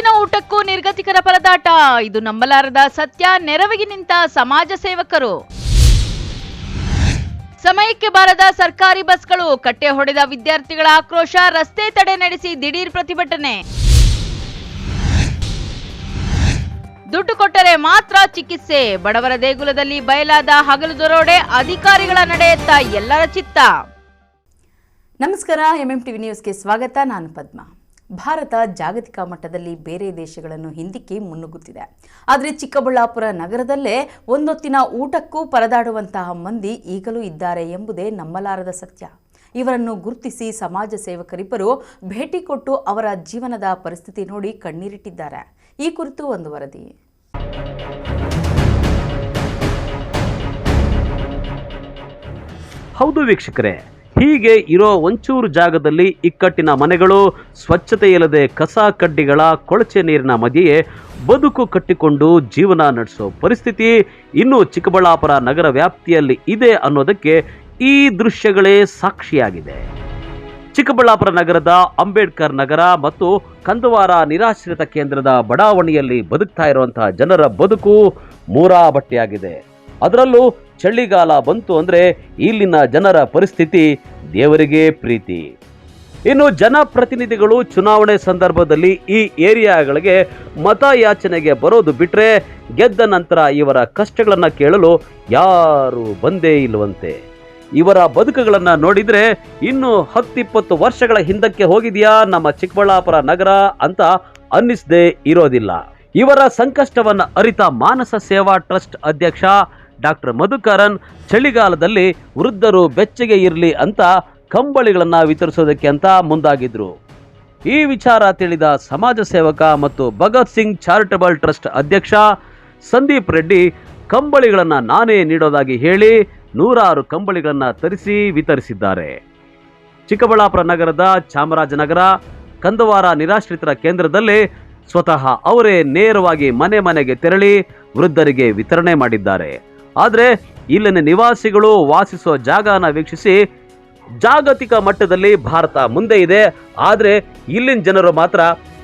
ಹೊತ್ತಿನ ಊಟಕ್ಕೂ ನಿರ್ಗತಿಕರ ಪರದಾಟ. ಇದು ನಂಬಲಾರದ ಸತ್ಯ. ನೆರವಿಗೆ ನಿಂತ ಸಮಾಜ ಸೇವಕರು. ಸಮಯಕ್ಕೆ ಬಾರದ ಸರ್ಕಾರಿ ಬಸ್ಗಳು. ಕಟ್ಟೆ ಹೊಡೆದ ವಿದ್ಯಾರ್ಥಿಗಳ ಆಕ್ರೋಶ. ರಸ್ತೆ ತಡೆ ನಡೆಸಿ ದಿಢೀರ್ ಪ್ರತಿಭಟನೆ. ದುಡ್ಡು ಕೊಟ್ಟರೆ ಮಾತ್ರ ಚಿಕಿತ್ಸೆ. ಬಡವರ ದೇಗುಲದಲ್ಲಿ ಬಯಲಾದ ಹಗಲು ದರೋಡೆ. ಅಧಿಕಾರಿಗಳ ನಡೆಯತ್ತ ಎಲ್ಲರ ಚಿತ್ತ. ನಮಸ್ಕಾರ, ಎಂಎಂಟಿವಿ ನ್ಯೂಸ್ಗೆ ಸ್ವಾಗತ. ನಾನು ಪದ್ಮ. ಭಾರತ ಜಾಗತಿಕ ಮಟ್ಟದಲ್ಲಿ ಬೇರೆ ದೇಶಗಳನ್ನು ಹಿಂದಿಕ್ಕಿ ಮುನ್ನುಗ್ಗುತ್ತಿದೆ. ಆದರೆ ಚಿಕ್ಕಬಳ್ಳಾಪುರ ನಗರದಲ್ಲೇ ಒಂದೊತ್ತಿನ ಊಟಕ್ಕೂ ಪರದಾಡುವಂತಹ ಮಂದಿ ಈಗಲೂ ಇದ್ದಾರೆ ಎಂಬುದೇ ನಂಬಲಾರದ ಸತ್ಯ. ಇವರನ್ನು ಗುರುತಿಸಿ ಸಮಾಜ ಸೇವಕರಿಬ್ಬರು ಭೇಟಿ ಕೊಟ್ಟು ಅವರ ಜೀವನದ ಪರಿಸ್ಥಿತಿ ನೋಡಿ ಕಣ್ಣೀರಿಟ್ಟಿದ್ದಾರೆ. ಈ ಕುರಿತು ಒಂದು ವರದಿ. ಹೌದು ವೀಕ್ಷಕರೇ, ಹೀಗೆ ಇರೋ ಒಂಚೂರು ಜಾಗದಲ್ಲಿ ಇಕ್ಕಟ್ಟಿನ ಮನೆಗಳು, ಸ್ವಚ್ಛತೆ ಇಲ್ಲದೆ ಕಸ ಕಡ್ಡಿಗಳ ಕೊಳಚೆ ನೀರಿನ ಮಧ್ಯೆಯೇ ಬದುಕು ಕಟ್ಟಿಕೊಂಡು ಜೀವನ ನಡೆಸೋ ಪರಿಸ್ಥಿತಿ ಇನ್ನೂ ಚಿಕ್ಕಬಳ್ಳಾಪುರ ನಗರ ವ್ಯಾಪ್ತಿಯಲ್ಲಿ ಇದೆ ಅನ್ನೋದಕ್ಕೆ ಈ ದೃಶ್ಯಗಳೇ ಸಾಕ್ಷಿಯಾಗಿದೆ. ಚಿಕ್ಕಬಳ್ಳಾಪುರ ನಗರದ ಅಂಬೇಡ್ಕರ್ ನಗರ ಮತ್ತು ಕಂದವಾರ ನಿರಾಶ್ರಿತ ಕೇಂದ್ರದ ಬಡಾವಣೆಯಲ್ಲಿ ಬದುಕ್ತಾ ಇರುವಂತಹ ಜನರ ಬದುಕು ಮೂರಾಬಟ್ಟೆಯಾಗಿದೆ. ಅದರಲ್ಲೂ ಚಳಿಗಾಲ ಬಂತು ಅಂದರೆ ಇಲ್ಲಿನ ಜನರ ಪರಿಸ್ಥಿತಿ ದೇವರಿಗೆ ಪ್ರೀತಿ. ಇನ್ನು ಜನಪ್ರತಿನಿಧಿಗಳು ಚುನಾವಣೆ ಸಂದರ್ಭದಲ್ಲಿ ಈ ಏರಿಯಾಗಳಿಗೆ ಮತಯಾಚನೆಗೆ ಬರೋದು ಬಿಟ್ಟರೆ ಗೆದ್ದ ನಂತರ ಇವರ ಕಷ್ಟಗಳನ್ನು ಕೇಳಲು ಯಾರೂ ಬಂದೇ ಇಲ್ಲವಂತೆ. ಇವರ ಬದುಕುಗಳನ್ನು ನೋಡಿದರೆ ಇನ್ನು 10-20 ವರ್ಷಗಳ ಹಿಂದಕ್ಕೆ ಹೋಗಿದೆಯಾ ನಮ್ಮ ಚಿಕ್ಕಬಳ್ಳಾಪುರ ನಗರ ಅಂತ ಅನ್ನಿಸದೇ ಇರೋದಿಲ್ಲ. ಇವರ ಸಂಕಷ್ಟವನ್ನು ಅರಿತ ಮಾನಸ ಸೇವಾ ಟ್ರಸ್ಟ್ ಅಧ್ಯಕ್ಷ ಡಾಕ್ಟರ್ ಮಧುಕರನ್ ಚಳಿಗಾಲದಲ್ಲಿ ವೃದ್ಧರು ಬೆಚ್ಚಗೆ ಇರಲಿ ಅಂತ ಕಂಬಳಿಗಳನ್ನು ವಿತರಿಸೋದಕ್ಕೆ ಅಂತ ಮುಂದಾಗಿದ್ರು. ಈ ವಿಚಾರ ತಿಳಿದ ಸಮಾಜ ಸೇವಕ ಮತ್ತು ಭಗತ್ ಸಿಂಗ್ ಚಾರಿಟಬಲ್ ಟ್ರಸ್ಟ್ ಅಧ್ಯಕ್ಷ ಸಂದೀಪ್ ರೆಡ್ಡಿ ಕಂಬಳಿಗಳನ್ನು ನಾನೇ ನೀಡೋದಾಗಿ ಹೇಳಿ 100 ಕಂಬಳಿಗಳನ್ನು ತರಿಸಿ ವಿತರಿಸಿದ್ದಾರೆ. ಚಿಕ್ಕಬಳ್ಳಾಪುರ ನಗರದ ಚಾಮರಾಜನಗರ ಕಂದವಾರ ನಿರಾಶ್ರಿತರ ಕೇಂದ್ರದಲ್ಲಿ ಸ್ವತಃ ಅವರೇ ನೇರವಾಗಿ ಮನೆ ಮನೆಗೆ ತೆರಳಿ ವೃದ್ಧರಿಗೆ ವಿತರಣೆ ಮಾಡಿದ್ದಾರೆ. ಆದರೆ ಇಲ್ಲಿನ ನಿವಾಸಿಗಳು ವಾಸಿಸುವ ಜಾಗನ ವೀಕ್ಷಿಸಿ ಜಾಗತಿಕ ಮಟ್ಟದಲ್ಲಿ ಭಾರತ ಮುಂದೆ ಇದೆ, ಆದರೆ ಇಲ್ಲಿನ ಜನರು ಮಾತ್ರ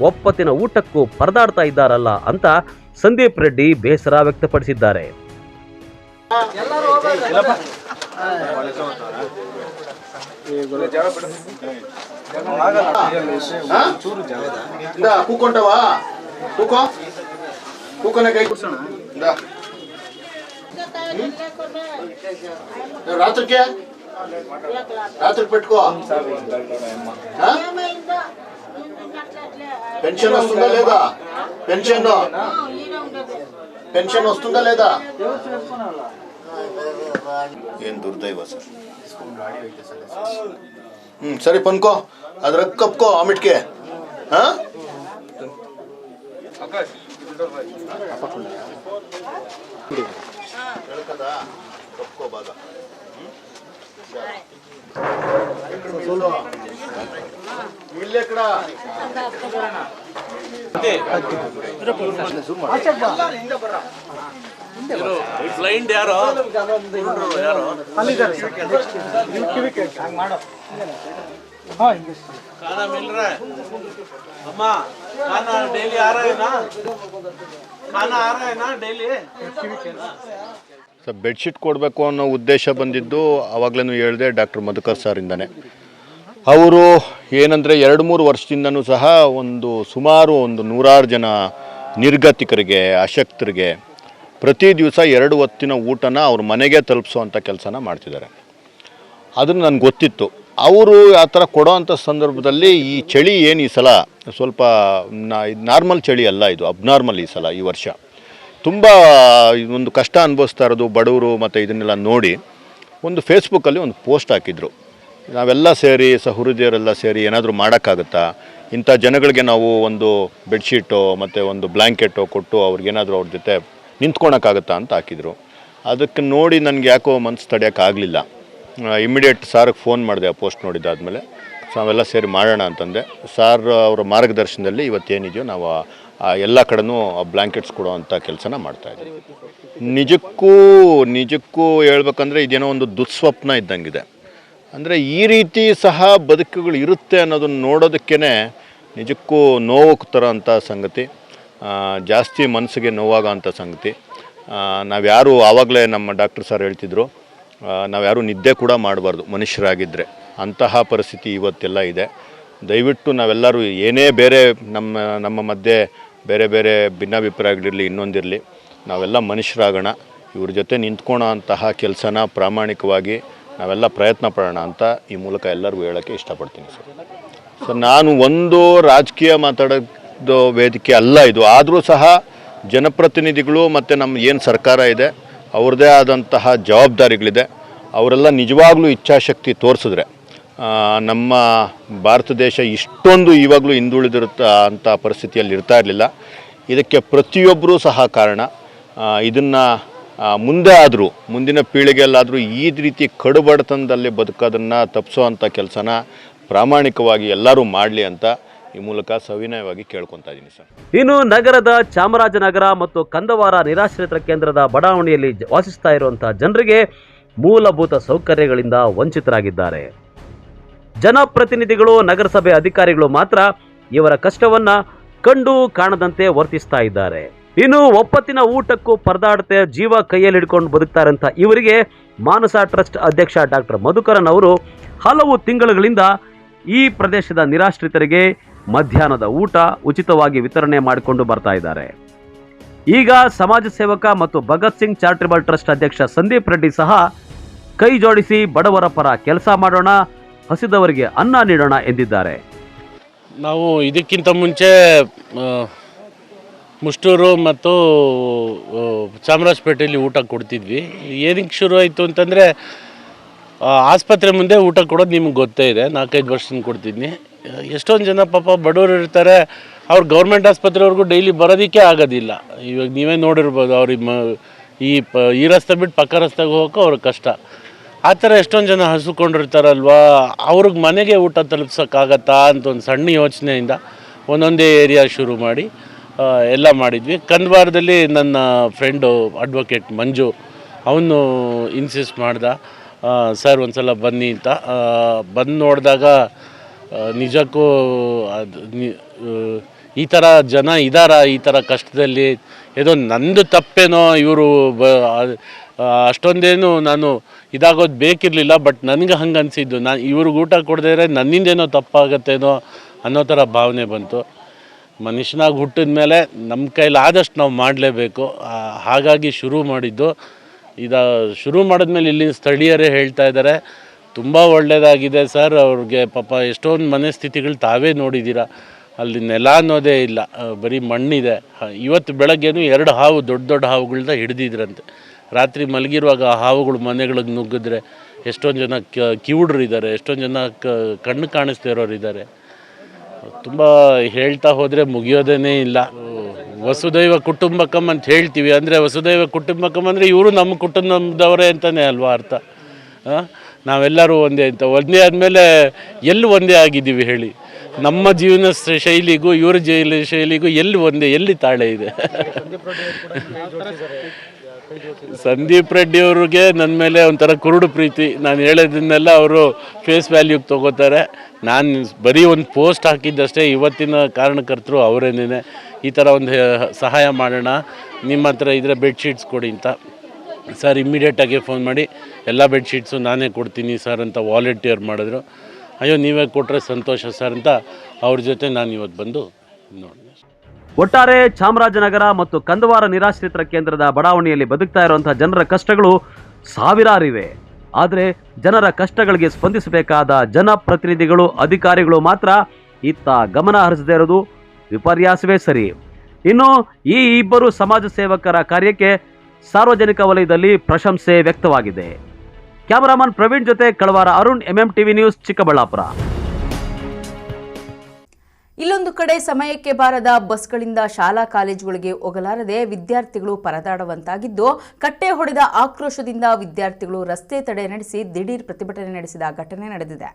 ಒಪ್ಪತ್ತಿನ ಊಟಕ್ಕೂ ಪರದಾಡ್ತಾ ಇದ್ದಾರಲ್ಲ ಅಂತ ಸಂದೀಪ್ ರೆಡ್ಡಿ ಬೇಸರ ವ್ಯಕ್ತಪಡಿಸಿದ್ದಾರೆ. రాత్రి పెట్టుకో. పెన్షన్ వస్తుందా లేదా? పెన్షన్ వస్తుందా లేదా? ఏం దుర్దైవ సార్. సరే పనుకో, అది రక్కు కప్పుకో ఆమెట్కే. కదా కప్పుకో బాగా. ఇల్లు ఎక్కడ? ಬ್ಲೈಂಡ್ ಯಾರೋ खाना मिल रहा है अम्मा? खाना डेली आ रहा है ना? खाना आ रहा है ना डेली? ಸರ್, ಬೆಡ್ಶೀಟ್ ಕೊಡಬೇಕು ಅನ್ನೋ ಉದ್ದೇಶ ಬಂದಿದ್ದು ಆವಾಗಲೂ ಹೇಳಿದೆ ಡಾಕ್ಟರ್ ಮಧುಕರ್ ಸರಿಂದನೇ. ಅವರು ಏನಂದರೆ 2-3 ವರ್ಷದಿಂದನೂ ಸಹ ಸುಮಾರು 100 ಜನ ನಿರ್ಗತಿಕರಿಗೆ, ಅಶಕ್ತರಿಗೆ ಪ್ರತಿ ದಿವಸ 2 ಹೊತ್ತಿನ ಊಟನ ಅವ್ರ ಮನೆಗೆ ತಲುಪಿಸೋವಂಥ ಕೆಲಸನ ಮಾಡ್ತಿದ್ದಾರೆ. ಅದನ್ನು ನನಗೆ ಗೊತ್ತಿತ್ತು. ಅವರು ಆ ಥರ ಕೊಡೋವಂಥ ಸಂದರ್ಭದಲ್ಲಿ ಈ ಚಳಿ ಏನು ಈ ಸಲ ಸ್ವಲ್ಪ ನಾರ್ಮಲ್ ಚಳಿ ಅಲ್ಲ, ಇದು ಅಬ್ನಾರ್ಮಲ್ ಈ ಸಲ, ಈ ವರ್ಷ ತುಂಬ ಒಂದು ಕಷ್ಟ ಅನುಭವಿಸ್ತಾ ಇರೋದು ಬಡವರು ಮತ್ತು ಇದನ್ನೆಲ್ಲ ನೋಡಿ ಫೇಸ್ಬುಕ್ಕಲ್ಲಿ ಪೋಸ್ಟ್ ಹಾಕಿದ್ರು. ನಾವೆಲ್ಲ ಸೇರಿ ಸಹೃದಯರೆಲ್ಲ ಸೇರಿ ಏನಾದರೂ ಮಾಡೋಕ್ಕಾಗುತ್ತಾ, ಇಂಥ ಜನಗಳಿಗೆ ನಾವು ಬೆಡ್ಶೀಟೋ ಮತ್ತು ಬ್ಲ್ಯಾಂಕೆಟೋ ಕೊಟ್ಟು ಅವ್ರಿಗೇನಾದರೂ ಅವ್ರ ಜೊತೆ ನಿಂತ್ಕೊಳಕ್ಕಾಗುತ್ತಾ ಅಂತ ಹಾಕಿದರು. ಅದಕ್ಕೆ ನೋಡಿ ನನಗೆ ಯಾಕೋ ಮನಸ್ಸು ತಡೆಯೋಕ್ಕಾಗಲಿಲ್ಲ. ಇಮಿಡಿಯೇಟ್ ಸಾರಿಗೆ ಫೋನ್ ಮಾಡಿದೆ ಆ ಪೋಸ್ಟ್ ನೋಡಿದ್ದಾದಮೇಲೆ. ನಾವೆಲ್ಲ ಸೇರಿ ಮಾಡೋಣ ಅಂತಂದೆ. ಸಾರ್ ಅವರ ಮಾರ್ಗದರ್ಶನದಲ್ಲಿ ಇವತ್ತೇನಿದೆಯೋ ನಾವು ಎಲ್ಲ ಕಡೆನೂ ಬ್ಲ್ಯಾಂಕೆಟ್ಸ್ ಕೊಡೋವಂಥ ಕೆಲಸನ ಮಾಡ್ತಾಯಿದ್ದೀವಿ. ನಿಜಕ್ಕೂ ಹೇಳ್ಬೇಕಂದ್ರೆ ಇದೇನೋ ಒಂದು ದುಸ್ವಪ್ನ ಇದ್ದಂಗಿದೆ. ಅಂದರೆ ಈ ರೀತಿ ಸಹ ಬದುಕುಗಳು ಇರುತ್ತೆ ಅನ್ನೋದನ್ನು ನೋಡೋದಕ್ಕೇ ನಿಜಕ್ಕೂ ನೋವು ತರೋಂಥ ಸಂಗತಿ, ಜಾಸ್ತಿ ಮನಸ್ಸಿಗೆ ನೋವಾಗೋಂಥ ಸಂಗತಿ. ನಾವ್ಯಾರು ಆವಾಗಲೇ ನಮ್ಮ ಡಾಕ್ಟರ್ ಸರ್ ಹೇಳ್ತಿದ್ರು, ನಾವ್ಯಾರು ನಿದ್ದೆ ಕೂಡ ಮಾಡಬಾರ್ದು ಮನುಷ್ಯರಾಗಿದ್ದರೆ. ಅಂತಹ ಪರಿಸ್ಥಿತಿ ಇವತ್ತೆಲ್ಲ ಇದೆ. ದಯವಿಟ್ಟು ನಾವೆಲ್ಲರೂ ಏನೇ ಬೇರೆ ನಮ್ಮ ಮಧ್ಯೆ ಬೇರೆ ಬೇರೆ ಭಿನ್ನಾಭಿಪ್ರಾಯಗಳಿರಲಿ, ಇನ್ನೊಂದಿರಲಿ, ನಾವೆಲ್ಲ ಮನುಷ್ಯರಾಗೋಣ. ಇವ್ರ ಜೊತೆ ನಿಂತ್ಕೊಳ್ಳೋ ಅಂತಹ ಕೆಲಸನ ಪ್ರಾಮಾಣಿಕವಾಗಿ ನಾವೆಲ್ಲ ಪ್ರಯತ್ನ ಪಡೋಣ ಅಂತ ಈ ಮೂಲಕ ಎಲ್ಲರಿಗೂ ಹೇಳೋಕ್ಕೆ ಇಷ್ಟಪಡ್ತೀನಿ ಸರ್. ನಾನು ಒಂದು ರಾಜಕೀಯ ಮಾತಾಡೋದು ವೇದಿಕೆ ಅಲ್ಲ ಇದು. ಆದರೂ ಸಹ ಜನಪ್ರತಿನಿಧಿಗಳು ಮತ್ತು ನಮ್ಮ ಏನು ಸರ್ಕಾರ ಇದೆ ಅವ್ರದ್ದೇ ಆದಂತಹ ಜವಾಬ್ದಾರಿಗಳಿದೆ. ಅವರೆಲ್ಲ ನಿಜವಾಗ್ಲೂ ಇಚ್ಛಾಶಕ್ತಿ ತೋರಿಸಿದ್ರೆ ನಮ್ಮ ಭಾರತ ದೇಶ ಇಷ್ಟೊಂದು ಇವಾಗಲೂ ಹಿಂದುಳಿದಿರುತ್ತ ಪರಿಸ್ಥಿತಿಯಲ್ಲಿ ಇರ್ತಾ ಇರಲಿಲ್ಲ. ಇದಕ್ಕೆ ಪ್ರತಿಯೊಬ್ಬರೂ ಸಹ ಕಾರಣ. ಇದನ್ನು ಮುಂದೆ ಆದರೂ ಮುಂದಿನ ಪೀಳಿಗೆಯಲ್ಲಾದರೂ ಈ ರೀತಿ ಕಡುಬಡತನದಲ್ಲಿ ಬದುಕೋದನ್ನು ತಪ್ಪಿಸೋವಂಥ ಕೆಲಸನ ಪ್ರಾಮಾಣಿಕವಾಗಿ ಎಲ್ಲರೂ ಮಾಡಲಿ ಅಂತ ಈ ಮೂಲಕ ಸವಿನಯವಾಗಿ ಕೇಳ್ಕೊತಾ ಇದ್ದೀನಿ ಸರ್. ಇನ್ನು ನಗರದ ಚಾಮರಾಜನಗರ ಮತ್ತು ಕಂದವಾರ ನಿರಾಶ್ರಿತರ ಕೇಂದ್ರದ ಬಡಾವಣೆಯಲ್ಲಿ ವಾಸಿಸ್ತಾ ಇರುವಂತಹ ಜನರಿಗೆ ಮೂಲಭೂತ ಸೌಕರ್ಯಗಳಿಂದ ವಂಚಿತರಾಗಿದ್ದಾರೆ. ಜನಪ್ರತಿನಿಧಿಗಳು, ನಗರಸಭೆ ಅಧಿಕಾರಿಗಳು ಮಾತ್ರ ಇವರ ಕಷ್ಟವನ್ನ ಕಂಡು ಕಾಣದಂತೆ ವರ್ತಿಸ್ತಾ ಇದ್ದಾರೆ. ಇನ್ನು ಒಪ್ಪತ್ತಿನ ಊಟಕ್ಕೂ ಪರದಾಡತೆ ಜೀವ ಕೈಯಲ್ಲಿ ಹಿಡ್ಕೊಂಡು ಬದುಕ್ತಾ ಇರೋಂಥ ಇವರಿಗೆ ಮಾನಸ ಟ್ರಸ್ಟ್ ಅಧ್ಯಕ್ಷ ಡಾಕ್ಟರ್ ಮಧುಕರನ್ ಅವರು ಹಲವು ತಿಂಗಳುಗಳಿಂದ ಈ ಪ್ರದೇಶದ ನಿರಾಶ್ರಿತರಿಗೆ ಮಧ್ಯಾಹ್ನದ ಊಟ ಉಚಿತವಾಗಿ ವಿತರಣೆ ಮಾಡಿಕೊಂಡು ಬರ್ತಾ ಇದ್ದಾರೆ. ಈಗ ಸಮಾಜ ಸೇವಕ ಮತ್ತು ಭಗತ್ ಸಿಂಗ್ ಚಾರಿಟಬಲ್ ಟ್ರಸ್ಟ್ ಅಧ್ಯಕ್ಷ ಸಂದೀಪ್ ರೆಡ್ಡಿ ಸಹ ಕೈ ಜೋಡಿಸಿ ಬಡವರ ಪರ ಕೆಲಸ ಮಾಡೋಣ, ಹಸಿದವರಿಗೆ ಅನ್ನ ನೀಡೋಣ ಎಂದಿದ್ದಾರೆ. ನಾವು ಇದಕ್ಕಿಂತ ಮುಂಚೆ ಮುಷ್ಟೂರು ಮತ್ತು ಚಾಮರಾಜಪೇಟೆಯಲ್ಲಿ ಊಟ ಕೊಡ್ತಿದ್ವಿ. ಏನಕ್ಕೆ ಶುರು ಆಯಿತು ಅಂತಂದರೆ, ಆಸ್ಪತ್ರೆ ಮುಂದೆ ಊಟ ಕೊಡೋದು ನಿಮ್ಗೆ ಗೊತ್ತೇ ಇದೆ. 4-5 ವರ್ಷದಿಂದ ಕೊಡ್ತಿದ್ನಿ. ಎಷ್ಟೊಂದು ಜನ ಪಾಪ ಬಡವರು ಇರ್ತಾರೆ, ಅವ್ರು ಗೌರ್ಮೆಂಟ್ ಆಸ್ಪತ್ರೆವರೆಗೂ ಡೈಲಿ ಬರೋದಕ್ಕೆ ಆಗೋದಿಲ್ಲ. ಇವಾಗ ನೀವೇ ನೋಡಿರ್ಬೋದು, ಅವ್ರಿಗೆ ಈ ರಸ್ತೆ ಬಿಟ್ಟು ಪಕ್ಕ ರಸ್ತೆಗೆ ಹೋಗೋಕೆ ಅವ್ರಿಗೆ ಕಷ್ಟ. ಆ ಥರ ಎಷ್ಟೊಂದು ಜನ ಹಸುಕೊಂಡಿರ್ತಾರಲ್ವ, ಅವ್ರಿಗೆ ಮನೆಗೆ ಊಟ ತಲುಪ್ಸೋಕ್ಕಾಗತ್ತಾ ಅಂತ ಒಂದು ಸಣ್ಣ ಯೋಚನೆಯಿಂದ ಒಂದೊಂದೇ ಏರಿಯಾ ಶುರು ಮಾಡಿ ಎಲ್ಲ ಮಾಡಿದ್ವಿ. ಕಂದವಾರದಲ್ಲಿ ನನ್ನ ಫ್ರೆಂಡು ಅಡ್ವೊಕೇಟ್ ಮಂಜು, ಅವನು ಇನ್ಸಿಸ್ಟ್ ಮಾಡ್ದ, ಸರ್ ಒಂದು ಸಲ ಬನ್ನಿ ಅಂತ. ಬಂದು ನೋಡಿದಾಗ ನಿಜಕ್ಕೂ ಅದು ಈ ಥರ ಜನ ಇದ್ದಾರ ಈ ಥರ ಕಷ್ಟದಲ್ಲಿ. ಏನೋ ನಂದು ತಪ್ಪೇನೋ, ಇವರು ಅಷ್ಟೊಂದೇನು ನಾನು ಇದಾಗೋದು ಬೇಕಿರಲಿಲ್ಲ, ಬಟ್ ನನಗೆ ಹಂಗೆ ಅನಿಸಿದ್ದು. ನಾನು ಇವ್ರಿಗೆ ಊಟ ಕೊಡದೇ ನನ್ನಿಂದೇನೋ ತಪ್ಪಾಗತ್ತೇನೋ ಅನ್ನೋ ಥರ ಭಾವನೆ ಬಂತು. ಮನುಷ್ಯನಾಗಿ ಹುಟ್ಟಿದ ಮೇಲೆ ನಮ್ಮ ಕೈಲಾದಷ್ಟು ನಾವು ಮಾಡಲೇಬೇಕು. ಹಾಗಾಗಿ ಶುರು ಮಾಡಿದ್ದು. ಶುರು ಮಾಡಿದ್ಮೇಲೆ ಇಲ್ಲಿನ ಸ್ಥಳೀಯರೇ ಹೇಳ್ತಾ ಇದ್ದಾರೆ, ತುಂಬ ಒಳ್ಳೆಯದಾಗಿದೆ ಸರ್. ಅವ್ರಿಗೆ ಪಾಪ ಎಷ್ಟೊಂದು ಮನಸ್ಥಿತಿಗಳು ತಾವೇ ನೋಡಿದ್ದೀರ. ಅಲ್ಲಿ ನೆಲ ಅನ್ನೋದೇ ಇಲ್ಲ, ಬರೀ ಮಣ್ಣಿದೆ. ಇವತ್ತು ಬೆಳಗ್ಗೆನೂ 2 ಹಾವು, ದೊಡ್ಡ ದೊಡ್ಡ ಹಾವುಗಳನ್ನ ಹಿಡಿದಿದ್ರಂತೆ. ರಾತ್ರಿ ಮಲಗಿರುವಾಗ ಆ ಹಾವುಗಳು ಮನೆಗಳಿಗೆ ನುಗ್ಗಿದ್ರೆ ಎಷ್ಟೊಂದು ಜನ ಕಿವುಡ್ರು ಇದ್ದಾರೆ, ಎಷ್ಟೊಂದು ಜನ ಕಣ್ಣು ಕಾಣಿಸ್ತಾ ಇರೋರು ಇದ್ದಾರೆ. ತುಂಬ ಹೇಳ್ತಾ ಹೋದರೆ ಮುಗಿಯೋದೇ ಇಲ್ಲ. ವಸುದೈವ ಕುಟುಂಬಕಂ ಅಂತ ಹೇಳ್ತೀವಿ. ಅಂದರೆ ವಸುದೈವ ಕುಟುಂಬಕಂ ಅಂದರೆ ಇವರು ನಮ್ಮ ಕುಟುಂಬದವರೇ ಅಂತಲೇ ಅಲ್ವಾ ಅರ್ಥ. ನಾವೆಲ್ಲರೂ ಒಂದೇ ಅಂತ. ಒಂದೇ ಆದಮೇಲೆ ಎಲ್ಲಿ ಒಂದೇ ಆಗಿದ್ದೀವಿ ಹೇಳಿ? ನಮ್ಮ ಜೀವನ ಶೈಲಿಗೂ ಇವ್ರ ಜೀವನ ಶೈಲಿಗೂ ಎಲ್ಲಿ ತಾಳೆ ಇದೆ? ಸಂದೀಪ್ ರೆಡ್ಡಿ ಅವ್ರಿಗೆ ನನ್ನ ಮೇಲೆ ಒಂಥರ ಕುರುಡು ಪ್ರೀತಿ. ನಾನು ಹೇಳೋದನ್ನೆಲ್ಲ ಅವರು ಫೇಸ್ ವ್ಯಾಲ್ಯೂಗೆ ತೊಗೋತಾರೆ. ನಾನು ಬರೀ ಒಂದು ಪೋಸ್ಟ್ ಹಾಕಿದ್ದಷ್ಟೇ. ಇವತ್ತಿನ ಕಾರಣಕರ್ತರು ಅವರೇನೇ. ಈ ಥರ ಒಂದು ಸಹಾಯ ಮಾಡೋಣ, ನಿಮ್ಮ ಹತ್ರ ಇದ್ದರೆ ಬೆಡ್ಶೀಟ್ಸ್ ಕೊಡಿ ಅಂತ. ಸರ್ ಇಮ್ಮಿಡಿಯೇಟಾಗಿ ಫೋನ್ ಮಾಡಿ ಎಲ್ಲ ಬೆಡ್ಶೀಟ್ಸು ನಾನೇ ಕೊಡ್ತೀನಿ ಸರ್ ಅಂತ ವಾಲಂಟಿಯರ್ ಮಾಡಿದ್ರು. ಅಯ್ಯೋ ನೀವೇ ಕೊಟ್ಟರೆ ಸಂತೋಷ ಸರ್ ಅಂತ ಅವ್ರ ಜೊತೆ ನಾನು ಇವತ್ತು ಬಂದು ನೋಡಿ. ಒಟ್ಟಾರೆ ಚಾಮರಾಜನಗರ ಮತ್ತು ಕಂದವಾರ ನಿರಾಶ್ರಿತರ ಕೇಂದ್ರದ ಬಡಾವಣೆಯಲ್ಲಿ ಬದುಕ್ತಾ ಇರುವಂತಹ ಜನರ ಕಷ್ಟಗಳು ಸಾವಿರಾರಿವೆ. ಆದರೆ ಜನರ ಕಷ್ಟಗಳಿಗೆ ಸ್ಪಂದಿಸಬೇಕಾದ ಜನಪ್ರತಿನಿಧಿಗಳು, ಅಧಿಕಾರಿಗಳು ಮಾತ್ರ ಇತ್ತ ಗಮನ ಹರಿಸದೇ ಇರೋದು ವಿಪರ್ಯಾಸವೇ ಸರಿ. ಇನ್ನು ಈ ಇಬ್ಬರು ಸಮಾಜ ಸೇವಕರ ಕಾರ್ಯಕ್ಕೆ ಸಾರ್ವಜನಿಕ ವಲಯದಲ್ಲಿ ಪ್ರಶಂಸೆ ವ್ಯಕ್ತವಾಗಿದೆ. ಕ್ಯಾಮರಾಮನ್ ಪ್ರವೀಣ್ ಜೊತೆ ಕಳವಾರ ಅರುಣ್, MMTV ನ್ಯೂಸ್, ಚಿಕ್ಕಬಳ್ಳಾಪುರ. ಇಲ್ಲೊಂದು ಕಡೆ ಸಮಯಕ್ಕೆ ಬಾರದ ಬಸ್ಗಳಿಂದ ಶಾಲಾ ಕಾಲೇಜುಗಳಿಗೆ ಹೋಗಲಾರದೆ ವಿದ್ಯಾರ್ಥಿಗಳು ಪರದಾಡುವಂತಾಗಿದ್ದು, ಕಟ್ಟೆ ಹೊಡೆದ ಆಕ್ರೋಶದಿಂದ ವಿದ್ಯಾರ್ಥಿಗಳು ರಸ್ತೆ ತಡೆ ನಡೆಸಿ ದಿಢೀರ್ ಪ್ರತಿಭಟನೆ ನಡೆಸಿದ ಘಟನೆ ನಡೆದಿದೆ.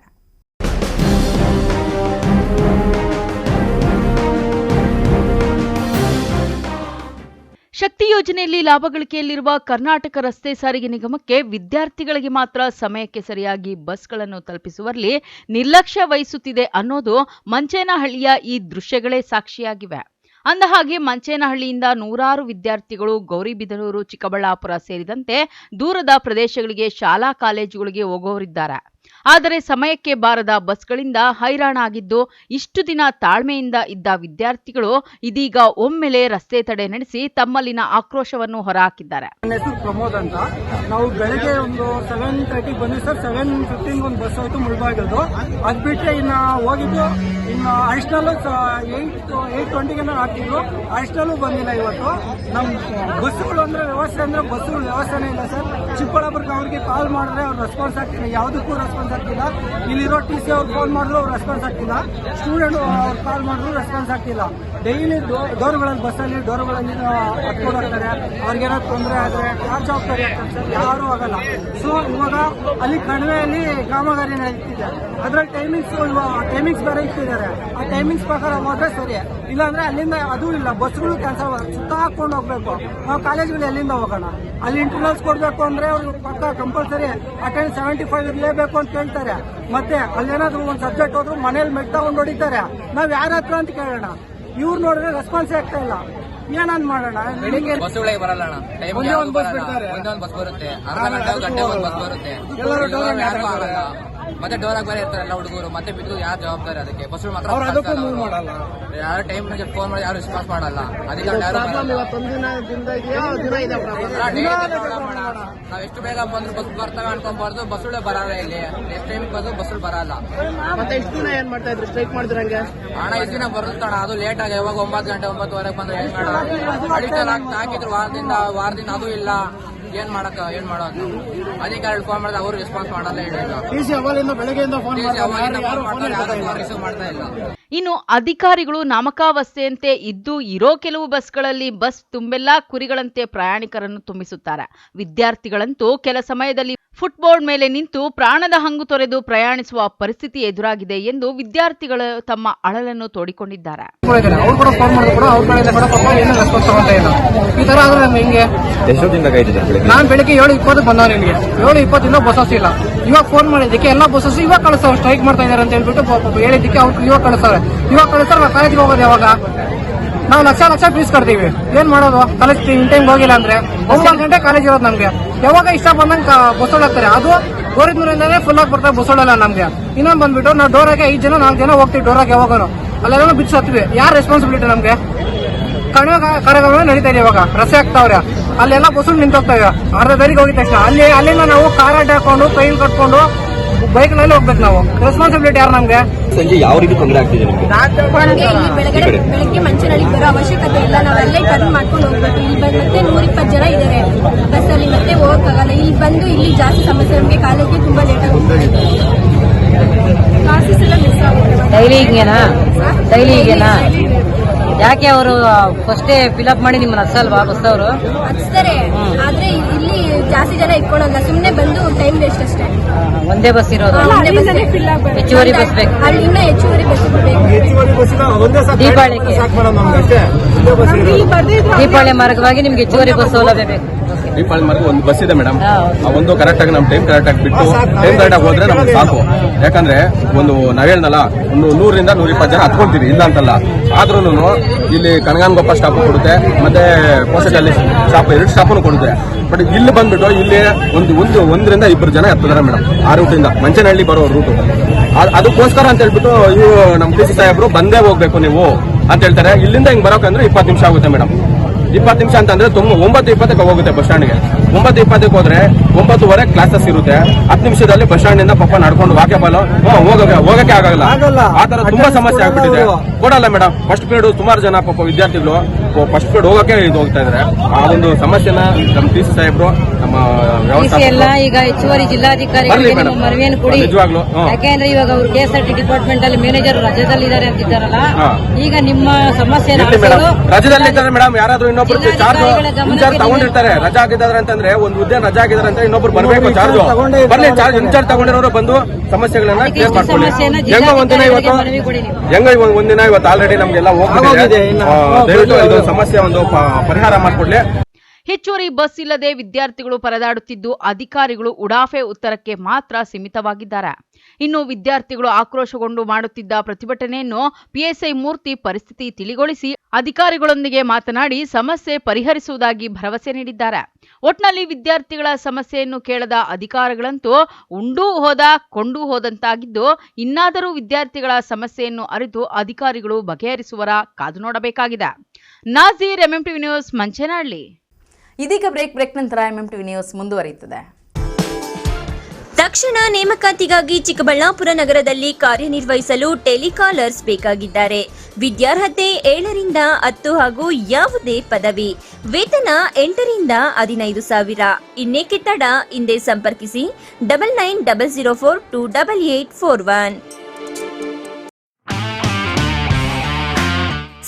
ಶಕ್ತಿ ಯೋಜನೆಯಲ್ಲಿ ಲಾಭ ಗಳಿಕೆಯಲ್ಲಿರುವ ಕರ್ನಾಟಕ ರಸ್ತೆ ಸಾರಿಗೆ ನಿಗಮಕ್ಕೆ ವಿದ್ಯಾರ್ಥಿಗಳಿಗೆ ಮಾತ್ರ ಸಮಯಕ್ಕೆ ಸರಿಯಾಗಿ ಬಸ್ಗಳನ್ನು ತಲುಪಿಸುವಲ್ಲಿ ನಿರ್ಲಕ್ಷ್ಯ ವಹಿಸುತ್ತಿದೆ ಅನ್ನೋದು ಮಂಚೇನಹಳ್ಳಿಯ ಈ ದೃಶ್ಯಗಳೇ ಸಾಕ್ಷಿಯಾಗಿವೆ. ಅಂದಹಾಗೆ ಮಂಚೇನಹಳ್ಳಿಯಿಂದ ನೂರಾರು ವಿದ್ಯಾರ್ಥಿಗಳು ಗೌರಿಬಿದನೂರು, ಚಿಕ್ಕಬಳ್ಳಾಪುರ ಸೇರಿದಂತೆ ದೂರದ ಪ್ರದೇಶಗಳಿಗೆ ಶಾಲಾ ಕಾಲೇಜುಗಳಿಗೆ ಹೋಗುವವರಿದ್ದಾರೆ. ಆದರೆ ಸಮಯಕ್ಕೆ ಬಾರದ ಬಸ್ಗಳಿಂದ ಹೈರಾಣಾಗಿದ್ದು ಇಷ್ಟು ದಿನ ತಾಳ್ಮೆಯಿಂದ ಇದ್ದ ವಿದ್ಯಾರ್ಥಿಗಳು ಇದೀಗ ಒಮ್ಮೆಲೆ ರಸ್ತೆ ತಡೆ ನಡೆಸಿ ತಮ್ಮಲ್ಲಿನ ಆಕ್ರೋಶವನ್ನು ಹೊರಹಾಕಿದ್ದಾರೆ. ನನ್ನ ಹೆಸರು ಪ್ರಮೋದ್ ಅಂತ. ನಾವು ಬೆಳಗ್ಗೆ ಒಂದು 7:30 ಬಂದ್ವಿ ಸರ್. 7:15 ಒಂದು ಬಸ್ ಹೋಯ್ತು ಮುಳ್ಬಾಗಿಲ್ದು. ಅದ್ ಬಿಟ್ರೆ ಇನ್ನ ಹೋಗಿದ್ದು ಇನ್ನು ಅಡಿಷನಲ್ 8:20 ಹಾಕಿದ್ರು. ಅಡಿಷನಲ್ ಬಂದಿಲ್ಲ ಇವತ್ತು. ನಮ್ ಬಸ್ಸುಗಳು ಅಂದ್ರೆ ಬಸ್ಸುಗಳು ವ್ಯವಸ್ಥೆನೇ ಇಲ್ಲ ಸರ್. ಚಿಕ್ಕಬಳ್ಳಾಪುರಕ್ಕೆ ಅವ್ರಿಗೆ ಕಾಲ್ ಮಾಡಿದ್ರೆ ಅವ್ರು ರೆಸ್ಪಾನ್ಸ್ ಆಗ್ತಿಲ್ಲ, ಯಾವುದಕ್ಕೂ ರೆಸ್ಪಾನ್ಸ್ ಆಗ್ತಿಲ್ಲ. ಇಲ್ಲಿರೋ TC ಅವ್ರು ಫೋನ್ ಮಾಡಿದ್ರು ಅವ್ರು ರೆಸ್ಪಾನ್ಸ್ ಆಗ್ತಿಲ್ಲ. ಸ್ಟೂಡೆಂಟ್ ಅವ್ರು ಕಾಲ್ ಮಾಡಿದ್ರು ರೆಸ್ಪಾನ್ಸ್ ಆಗ್ತಿಲ್ಲ. ಡೈಲಿ ಡೋರ್ಗಳಲ್ಲಿ ಬಸ್ಸಲ್ಲಿ ಡೋರ್ಗಳಲ್ಲಿ ಹತ್ಕೊಂಡು ಹೋಗ್ತಾರೆ. ಅವ್ರಿಗೇನಾದ್ರು ತೊಂದರೆ ಆದರೆ ಯಾರು ಜವಾಬ್ದಾರಿ ಆಗ್ತಾರೆ ಸರ್? ಯಾರೂ ಆಗಲ್ಲ. ಸೊ ಇವಾಗ ಅಲ್ಲಿ ಕಣಿವೆಯಲ್ಲಿ ಕಾಮಗಾರಿ ನಡೀತಿದೆ. ಅದ್ರಲ್ಲಿ ಟೈಮಿಂಗ್ಸ್ ಬೇರೆ ಇಟ್ಟಿದ್ದಾರೆ. ಆ ಟೈಮಿಂಗ್ಸ್ ಪ್ರಕಾರ ಹೋದ್ರೆ ಸರಿ, ಇಲ್ಲಾಂದ್ರೆ ಅಲ್ಲಿಂದ ಅದು ಇಲ್ಲ, ಬಸ್ಗಳು ಕ್ಯಾನ್ಸಲ್ ಸುತ್ತ ಹಾಕೊಂಡು ಹೋಗ್ಬೇಕು. ನಾವು ಕಾಲೇಜ್ಗಳು ಎಲ್ಲಿಂದ ಹೋಗೋಣ? ಅಲ್ಲಿ ಇಂಟರ್ನಲ್ಸ್ ಕೊಡ್ಬೇಕು ಅಂದ್ರೆ ಅವ್ರಿಗೆ ಪಕ್ಕ ಕಂಪಲ್ಸರಿ ಅಟೆಂಡ್ 75 ಇರಲೇಬೇಕು ಅಂತ ಹೇಳ್ತಾರೆ. ಮತ್ತೆ ಅಲ್ಲೇನಾದ್ರು ಒಂದು ಸಬ್ಜೆಕ್ಟ್ ಹೋದ್ರು ಮನೇಲಿ ಮೆಟ್ ತಗೊಂಡು ಹೊಡಿತಾರೆ. ನಾವ್ ಯಾರ ಹತ್ರ ಅಂತ ಕೇಳೋಣ? ಇವ್ರು ನೋಡಿದ್ರೆ ರೆಸ್ಪಾನ್ಸ್ ಆಗ್ತಾ ಇಲ್ಲ. ಏನಂತ ಮಾಡೋಣ? ಬೆಳಿಗ್ಗೆ ಬಸ್ಸುಗಳಿಗೆ ಬರಲ್ಲ ಅಣ್ಣ. ಒಂದೇ ಒಂದು ಬಸ್ ಬಿಡ್ತಾರೆ, ಒಂದೇ ಒಂದು ಬಸ್ ಬರುತ್ತೆ. ಅರ್ಧ ಗಂಟೆ ಒಂದು ಬಸ್ ಬರುತ್ತೆ. ಯಾರು ಆಗಲ್ಲ. ಮತ್ತೆ ಡೋರ್ ಆಗಿ ಬೇರೆ ಇರ್ತಾರೆ ಎಲ್ಲ ಹುಡುಗರು. ಮತ್ತೆ ಬಿದ್ದು ಯಾರು ಜವಾಬ್ದಾರಿ ಅದಕ್ಕೆ? ಬಸ್ಸುಗಳು ಮಾತ್ರ ಯಾರು ಟೈಮ್ ಫೋನ್ ಮಾಡಿ ಯಾರು ರೆಸ್ಪಾನ್ಸ್ ಮಾಡಲ್ಲ. ಅದಕ್ಕೆ ನಾವ್ ಎಷ್ಟು ಬೇಗ ಬಂದ್ರು ಬಸ್ ಬರ್ತವೆ ಅನ್ಕೊಂಬಾರ್ದು. ಬಸ್ಸುಗಳೇ ಬರಲ್ಲ ಇಲ್ಲಿ. ಎಷ್ಟು ಟೈಮ್ ಬಂದ್ರು ಬಸ್ಸುಗಳು ಬರಲ್ಲ. ಮತ್ತೆ ಎಷ್ಟು ದಿನ ಏನ್ ಮಾಡ್ತಾ ಇದ್ರು? ಸ್ಟ್ರೈಕ್ ಮಾಡಿದ್ರಂಗೆ ಹಣ ಎಷ್ಟು ದಿನ ಬರುತ್ತಣ? ಅದು ಲೇಟ್ ಆಗಿ ಯಾವಾಗ 9 ಗಂಟೆ 9:15 ಬಂದ್ರೆ ಏನ್ ಮಾಡೋದು? ಅಡಿಷನಲ್ ಹಾಕಿದ್ರು ವಾರದಿಂದ ಅದು ಇಲ್ಲ. ಏನ್ ಮಾಡೋದು? ಅಧಿಕಾರಿ ಫೋನ್ ಮಾಡಿದ್ರೆ ಅವರು ರೆಸ್ಪಾನ್ಸ್ ಮಾಡಲ್ಲ. ರಿಸೀವ್ ಮಾಡ್ತಾ ಇಲ್ಲ. ಇನ್ನು ಅಧಿಕಾರಿಗಳು ನಾಮಕಾವಸ್ಥೆಯಂತೆ ಇದ್ದು ಇರೋ ಕೆಲವು ಬಸ್ಗಳಲ್ಲಿ ಬಸ್ ತುಂಬೆಲ್ಲ ಕುರಿಗಳಂತೆ ಪ್ರಯಾಣಿಕರನ್ನು ತುಂಬಿಸುತ್ತಾರೆ. ವಿದ್ಯಾರ್ಥಿಗಳಂತೂ ಕೆಲ ಸಮಯದಲ್ಲಿ ಫುಟ್ಬೋರ್ಡ್ ಮೇಲೆ ನಿಂತು ಪ್ರಾಣದ ಹಂಗು ತೊರೆದು ಪ್ರಯಾಣಿಸುವ ಪರಿಸ್ಥಿತಿ ಎದುರಾಗಿದೆ ಎಂದು ವಿದ್ಯಾರ್ಥಿಗಳು ತಮ್ಮ ಅಳಲನ್ನು ತೋಡಿಕೊಂಡಿದ್ದಾರೆ. ನಾನ್ ಬೆಳಿಗ್ಗೆ 7:20 ಬಂದವ. ನಿಮಗೆ 7:20 ಬಸ್ ಇಲ್ಲ. ಇವಾಗ ಫೋನ್ ಮಾಡಿದ್ದಕ್ಕೆ ಎಲ್ಲ ಬಸ್ಸಸ್ ಇವಾಗ ಕಳಿಸ್ತಾರೆ. ಸ್ಟ್ರೈಕ್ ಮಾಡ್ತಾ ಇದಾರೆ ಅಂತ ಹೇಳ್ಬಿಟ್ಟು ಹೇಳಿದ್ದಕ್ಕೆ ಅವ್ರು ಇವಾಗ ಕಳಿಸ್ತಾರೆ. ನಾವು ಕಾಲೇಜ್ಗೆ ಹೋಗೋದು ಯಾವಾಗ? ನಾವು ಲಕ್ಷ ಫೀಸ್ ಕಟ್ತೀವಿ. ಏನ್ ಮಾಡೋದು? ಕಾಲೇಜ್ ಇನ್ ಟೈಮ್ ಹೋಗಿಲ್ಲ ಅಂದ್ರೆ 9 ಗಂಟೆ ಕಾಲೇಜ್ ಇರೋದು ನಮ್ಗೆ. ಯಾವಾಗ ಇಷ್ಟ ಬಂದಂಗೆ ಬಸ್ ಹಾಕ್ತಾರೆ. ಅದು ಗೋರಿದ್ನೂರಿಂದಾನೇ ಫುಲ್ ಆಗಿ ಬರ್ತಾರೆ ಬಸ್ಸಲ್ಲ ನಮ್ಗೆ. ಇನ್ನೊಂದು ಬಂದ್ಬಿಟ್ಟು ನಾವು ಡೋರಾಗೆ 5 ಜನ 4 ಜನ ಹೋಗ್ತೀವಿ. ಡೋರಾಗೆ ಯಾವಾಗನು ಅಲ್ಲೆಲ್ಲ ಬಿಚ್ಚು ಹತ್ತೀವಿ. ಯಾರು ರೆಸ್ಪಾನ್ಸಿಬಿಲಿಟಿ ನಮ್ಗೆ? ಕಣಿವೆ ಕಾರ್ಯಕ್ರಮ ನಡೀತಾ ಇದೆ. ಇವಾಗ ರಸ್ತೆ ಆಗ್ತಾವ್ರೆ. ಅಲ್ಲೆಲ್ಲ ಬಸ್ಸುಗಳು ನಿಂತೋಗ್ತಾವೆ. ಅರ್ಧ ದಾರಿಗೆ ಹೋಗಿದ ತಕ್ಷಣ ಅಲ್ಲಿಂದ ನಾವು ಕಾರ್ ಅಡ್ಡ ಹಾಕೊಂಡು ಕೈಲಿ ಕಟ್ಕೊಂಡು ಬೈಕ್ ನಲ್ಲಿ ಹೋಗ್ಬೇಕು. ನಾವು ರೆಸ್ಪಾನ್ಸಿಬಿಲಿಟಿ ಯಾರು ನಮ್ಗೆ? ಸಂಜೆ ಯಾವ ರೀತಿ ತೊಂದರೆ ಆಗ್ತಿದೆ ನಿಮಗೆ? ಬೆಳಗ್ಗೆ ಮಂಚನಹಳ್ಳಿಗೆ ಬರೋ ಅವಶ್ಯಕತೆ ಇಲ್ಲ. ನಾವಲ್ಲೇ ಟರ್ನ್ ಮಾಡ್ಕೊಂಡು ಹೋಗ್ಬೇಕು. ಇಲ್ಲಿ ಮತ್ತೆ 120 ಜನ ಇದ್ದಾರೆ ಬಸ್ಸಲ್ಲಿ. ಮತ್ತೆ ಹೋಗಕ್ಕಾಗಲ್ಲ. ಇಲ್ಲಿ ಬಂದು ಇಲ್ಲಿ ಜಾಸ್ತಿ ಸಮಸ್ಯೆ. ನಮಗೆ ಕಾಲೇಜ್ಗೆ ತುಂಬಾ ಲೇಟ್ ಆಗುತ್ತೆ. ಕ್ಲಾಸಸ್ ಎಲ್ಲ ಮಿಸ್ ಆಗುತ್ತೆ. ಡೈಲಿ ಈಗೇನಾ? ಯಾಕೆ ಅವರು ಫಸ್ಟೇ ಫಿಲ್ಅಪ್ ಮಾಡಿ ನಿಮ್ಮನ್ನ ಹಚ್ಚಲ್ವಾ ಬಸ್ ಅವರು? ಹಚ್ತಾರೆ. ಆದ್ರೆ ಇಲ್ಲಿ ಜಾಸ್ತಿ ಜನ ಇಟ್ಕೊಳ್ಳಲ್ಲ. ಸುಮ್ನೆ ಬಂದು ಟೈಮ್ ವೇಸ್ಟ್ ಅಷ್ಟೇ. ಒಂದೇ ಬಸ್ ಇರೋದು? ಹೆಚ್ಚುವರಿ ಬಸ್ ಬೇಕು. ಅಲ್ಲಿ ಇನ್ನ ಹೆಚ್ಚುವರಿ ಬಸ್ ಬೇಕು. ದೀಪಾವಳಿ ಮಾರ್ಗವಾಗಿ ನಿಮ್ಗೆ ಹೆಚ್ಚುವರಿ ಬಸ್ ಸೌಲಭ್ಯ ಬೇಕು. ದೀಪಾವಳಿ ಮಾರ್ಗ ಒಂದು ಬಸ್ ಇದೆ ಮೇಡಮ್. ಒಂದು ಕರೆಕ್ಟ್ ಆಗಿ ನಮ್ ಟೈಮ್ ಕರೆಕ್ಟ್ ಆಗಿ ಬಿಟ್ಟು ಟೈಮ್ ಕರೆಕ್ಟ್ ಆಗಿ ಹೋದ್ರೆ ನಮ್ಗೆ ಸಾಕು. ಯಾಕಂದ್ರೆ ನಾವು ಹೇಳ್ದಲ್ಲ, ಒಂದು 100ರಿಂದ 120 ಜನ ಹತ್ಕೊಂತೀವಿ, ಇಲ್ಲ ಅಂತಲ್ಲ. ಆದ್ರೂ ಇಲ್ಲಿ ಕನಗಾನಗೊಪ್ಪ ಸ್ಟಾಪ್ ಕೊಡುತ್ತೆ, ಮತ್ತೆ ಕೋಸಟಲ್ಲಿ ಸ್ಟಾಪ್ 2 ಸ್ಟಾಪನ್ನು ಕೊಡುತ್ತೆ. ಬಟ್ ಇಲ್ಲಿ ಬಂದ್ಬಿಟ್ಟು ಇಲ್ಲಿ ಒಂದರಿಂದ 2 ಜನ ಎತ್ತಿದ್ದಾರೆ ಮೇಡಮ್. ಆ ರೂಟಿಂದ ಮಂಚನಹಳ್ಳಿ ಬರೋ ರೂಟು. ಅದಕ್ಕೋಸ್ಕರ ಅಂತ ಹೇಳ್ಬಿಟ್ಟು ಇವು ನಮ್ಮ TC ಸಾಹೇಬ್ರು ಬಂದೇ ಹೋಗ್ಬೇಕು ನೀವು ಅಂತ ಹೇಳ್ತಾರೆ. ಇಲ್ಲಿಂದ ಹಿಂಗ್ ಬರೋಕಂದ್ರೆ 20 ನಿಮಿಷ ಆಗುತ್ತೆ ಮೇಡಮ್. 20 ನಿಮಿಷ ಅಂತಂದ್ರೆ 9:20 ಹೋಗುತ್ತೆ ಬಸ್ ಸ್ಟ್ಯಾಂಡ್ಗೆ. 9:20 ಹೋದ್ರೆ 9:15 ಕ್ಲಾಸಸ್ ಇರುತ್ತೆ. 10 ನಿಮಿಷದಲ್ಲಿ ಬಸ್ ಸ್ಟ್ಯಾಂಡ್ ಇಂದ ಪಾಪ ನಡ್ಕೊಂಡು ವಾಕ್ಯಬಾಲ್ ಹೋಗಕ್ಕೆ ಆಗಲ್ಲ. ಆತರ ತುಂಬಾ ಸಮಸ್ಯೆ ಆಗ್ಬಿಟ್ಟಿದೆ. ಕೊಡಲ್ಲ ಮೇಡಮ್. ಫಸ್ಟ್ ಪೀರಿಯಡ್ ಸುಮಾರು ಜನ ಪಾಪ ವಿದ್ಯಾರ್ಥಿಗಳು ಫಸ್ಟ್ ಪೀರಿಯಡ್ ಹೋಗಕ್ಕೆ ಹೋಗ್ತಾ ಇದಾರೆ. ಆ ಒಂದು ಸಮಸ್ಯೆನ ನಮ್ಮ TC ಸಾಹೇಬ್ರು ನಮ್ಮ ವ್ಯವಸ್ಥಾಪಕರು ಎಲ್ಲ ಈಗ ಹೆಚ್ಚುವರಿ ಜಿಲ್ಲಾಧಿಕಾರಿಗಳಿಗೆ ಬರ್ಲಿ ನಿಮ್ಮ madam. ಮನವಿಯನ್ನು ಕೊಡಿ. ನಿಜವಾಗ್ಲೂ ಯಾಕೆಂದ್ರೆ ಇವಾಗ ಅವರು KSRT ಡಿಪಾರ್ಟ್ಮೆಂಟ್ ಅಲ್ಲಿ ಮ್ಯಾನೇಜರ್ ರಜದಲ್ಲಿದ್ದಾರೆ ಅಂತಿದ್ದಾರಲ್ಲ, ಈಗ ನಿಮ್ಮ ಸಮಸ್ಯೆ ರಜದಲ್ಲಿ ಇದ್ದಾರೆ ಮೇಡಮ್. ಯಾರಾದ್ರೂ ಇನ್ನೊಬ್ರು ಚಾರ್ಜ್ ಇನ್ಚಾರ್ಜ್ ತಗೊಂಡಿರ್ತಾರೆ. ರಜಾ ಆಗಿದ್ದಾರೆ ಅಂತಂದ್ರೆ ಒಂದು ಹುದ್ದೆ ರಜಾ ಆಗಿದ್ದಾರೆ ಅಂತ ಇನ್ನೊಬ್ರು ಬರ್ಬೇಕು ಚಾರ್ಜ್. ಬರ್ಲಿ, ಚಾರ್ಜ್ ಇನ್ಚಾರ್ಜ್ ತಗೊಂಡಿರೋರು ಬಂದು ಸಮಸ್ಯೆಗಳನ್ನ ಕ್ಲಿಯರ್ ಮಾಡ್ಕೊಳ್ಳಿ. ಹೆಂಗ ಒಂದಿನ ಇವತ್ತು ಆಲ್ರೆಡಿ ನಮ್ಗೆಲ್ಲ ಹೋಗ್ತಿದೆ. ದಯವಿಟ್ಟು ಇದು ಸಮಸ್ಯೆ ಒಂದು ಪರಿಹಾರ ಮಾಡಿಕೊಡ್ಲಿ. ಹೆಚ್ಚುವರಿ ಬಸ್ ಇಲ್ಲದೆ ವಿದ್ಯಾರ್ಥಿಗಳು ಪರದಾಡುತ್ತಿದ್ದು ಅಧಿಕಾರಿಗಳು ಉಡಾಫೆ ಉತ್ತರಕ್ಕೆ ಮಾತ್ರ ಸೀಮಿತವಾಗಿದ್ದಾರೆ. ಇನ್ನು ವಿದ್ಯಾರ್ಥಿಗಳು ಆಕ್ರೋಶಗೊಂಡು ಮಾಡುತ್ತಿದ್ದ ಪ್ರತಿಭಟನೆಯನ್ನು PSI ಮೂರ್ತಿ ಪರಿಸ್ಥಿತಿ ತಿಳಿಗೊಳಿಸಿ ಅಧಿಕಾರಿಗಳೊಂದಿಗೆ ಮಾತನಾಡಿ ಸಮಸ್ಯೆ ಪರಿಹರಿಸುವುದಾಗಿ ಭರವಸೆ ನೀಡಿದ್ದಾರೆ. ಒಟ್ನಲ್ಲಿ ವಿದ್ಯಾರ್ಥಿಗಳ ಸಮಸ್ಯೆಯನ್ನು ಕೇಳದ ಅಧಿಕಾರಿಗಳಂತೂ ಉಂಡೂ ಹೋದ ಕೊಂಡೂ ಹೋದಂತಾಗಿದ್ದು, ಇನ್ನಾದರೂ ವಿದ್ಯಾರ್ಥಿಗಳ ಸಮಸ್ಯೆಯನ್ನು ಅರಿತು ಅಧಿಕಾರಿಗಳು ಬಗೆಹರಿಸುವರ ಕಾದು ನೋಡಬೇಕಾಗಿದೆ. Nazeer, MMTV news, Manchenahalli. ಇದೀಗ ಬ್ರೇಕ್ ನಂತರ MMTV ನ್ಯೂಸ್ ಮುಂದುವರಿಯುತ್ತದೆ. ತಕ್ಷಣ ನೇಮಕಾತಿಗಾಗಿ ಚಿಕ್ಕಬಳ್ಳಾಪುರ ನಗರದಲ್ಲಿ ಕಾರ್ಯನಿರ್ವಹಿಸಲು ಟೆಲಿಕಾಲರ್ಸ್ ಬೇಕಾಗಿದ್ದಾರೆ. ವಿದ್ಯಾರ್ಹತೆ 7ರಿಂದ 10 ಹಾಗೂ ಯಾವುದೇ ಪದವಿ. ವೇತನ 8ರಿಂದ 15,000. ಇನ್ನೇಕೆ ತಡ? ಹಿಂದೆ ಸಂಪರ್ಕಿಸಿ 9900428841.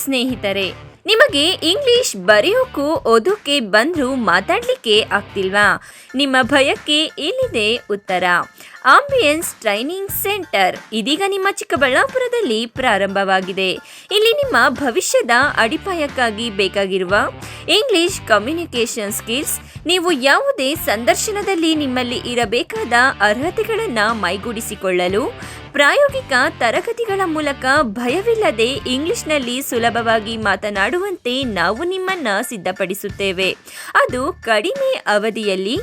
ಸ್ನೇಹಿತರೆ, ನಿಮಗೆ ಇಂಗ್ಲಿಷ್ ಬರೆಯೋಕ್ಕೂ ಓದೋಕೆ ಬಂದರೂ ಮಾತಾಡಲಿಕ್ಕೆ ಆಗ್ತಿಲ್ವಾ? ನಿಮ್ಮ ಭಯಕ್ಕೆ ಇಲ್ಲಿದೆ ಉತ್ತರ. ಆಂಬಿಯನ್ಸ್ ಟ್ರೈನಿಂಗ್ ಸೆಂಟರ್ ಇದೀಗ ನಿಮ್ಮ ಚಿಕ್ಕಬಳ್ಳಾಪುರದಲ್ಲಿ ಪ್ರಾರಂಭವಾಗಿದೆ. ಇಲ್ಲಿ ನಿಮ್ಮ ಭವಿಷ್ಯದ ಅಡಿಪಾಯಕ್ಕಾಗಿ ಬೇಕಾಗಿರುವ ಇಂಗ್ಲಿಷ್ ಕಮ್ಯುನಿಕೇಷನ್ ಸ್ಕಿಲ್ಸ್, ನೀವು ಯಾವುದೇ ಸಂದರ್ಶನದಲ್ಲಿ ನಿಮ್ಮಲ್ಲಿ ಇರಬೇಕಾದ ಅರ್ಹತೆಗಳನ್ನು ಮೈಗೂಡಿಸಿಕೊಳ್ಳಲು ಪ್ರಾಯೋಗಿಕ ತರಗತಿಗಳ ಮೂಲಕ ಭಯವಿಲ್ಲದೆ ಇಂಗ್ಲಿಷ್ನಲ್ಲಿ ಸುಲಭವಾಗಿ ಮಾತನಾಡುವಂತೆ ನಾವು ನಿಮ್ಮನ್ನು ಸಿದ್ಧಪಡಿಸುತ್ತೇವೆ. ಅದು ಕಡಿಮೆ ಅವಧಿಯಲ್ಲಿ,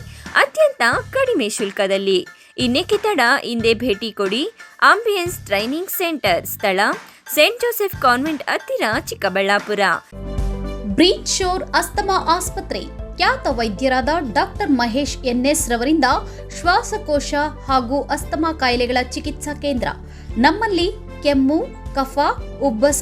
ಅತ್ಯಂತ ಕಡಿಮೆ ಶುಲ್ಕದಲ್ಲಿ. ಇನ್ನೇಕೆ ತಡ? ಹಿಂದೆ ಭೇಟಿ ಕೊಡಿ. ಆಂಬಿಯನ್ಸ್ ಟ್ರೈನಿಂಗ್ ಸೆಂಟರ್, ಸ್ಥಳ ಸೇಂಟ್ ಜೋಸೆಫ್ ಕಾನ್ವೆಂಟ್ ಹತ್ತಿರ, ಚಿಕ್ಕಬಳ್ಳಾಪುರ. ಬ್ರೀಚ್ ಶೋರ್ ಅಸ್ತಮಾ ಆಸ್ಪತ್ರೆ ಖ್ಯಾತ ವೈದ್ಯರಾದ ಡಾಕ್ಟರ್ ಮಹೇಶ್ NS ರವರಿಂದ ಶ್ವಾಸಕೋಶ ಹಾಗೂ ಅಸ್ತಮಾ ಕಾಯಿಲೆಗಳ ಚಿಕಿತ್ಸಾ ಕೇಂದ್ರ. ನಮ್ಮಲ್ಲಿ ಕೆಮ್ಮು, ಕಫ, ಉಬ್ಬಸ,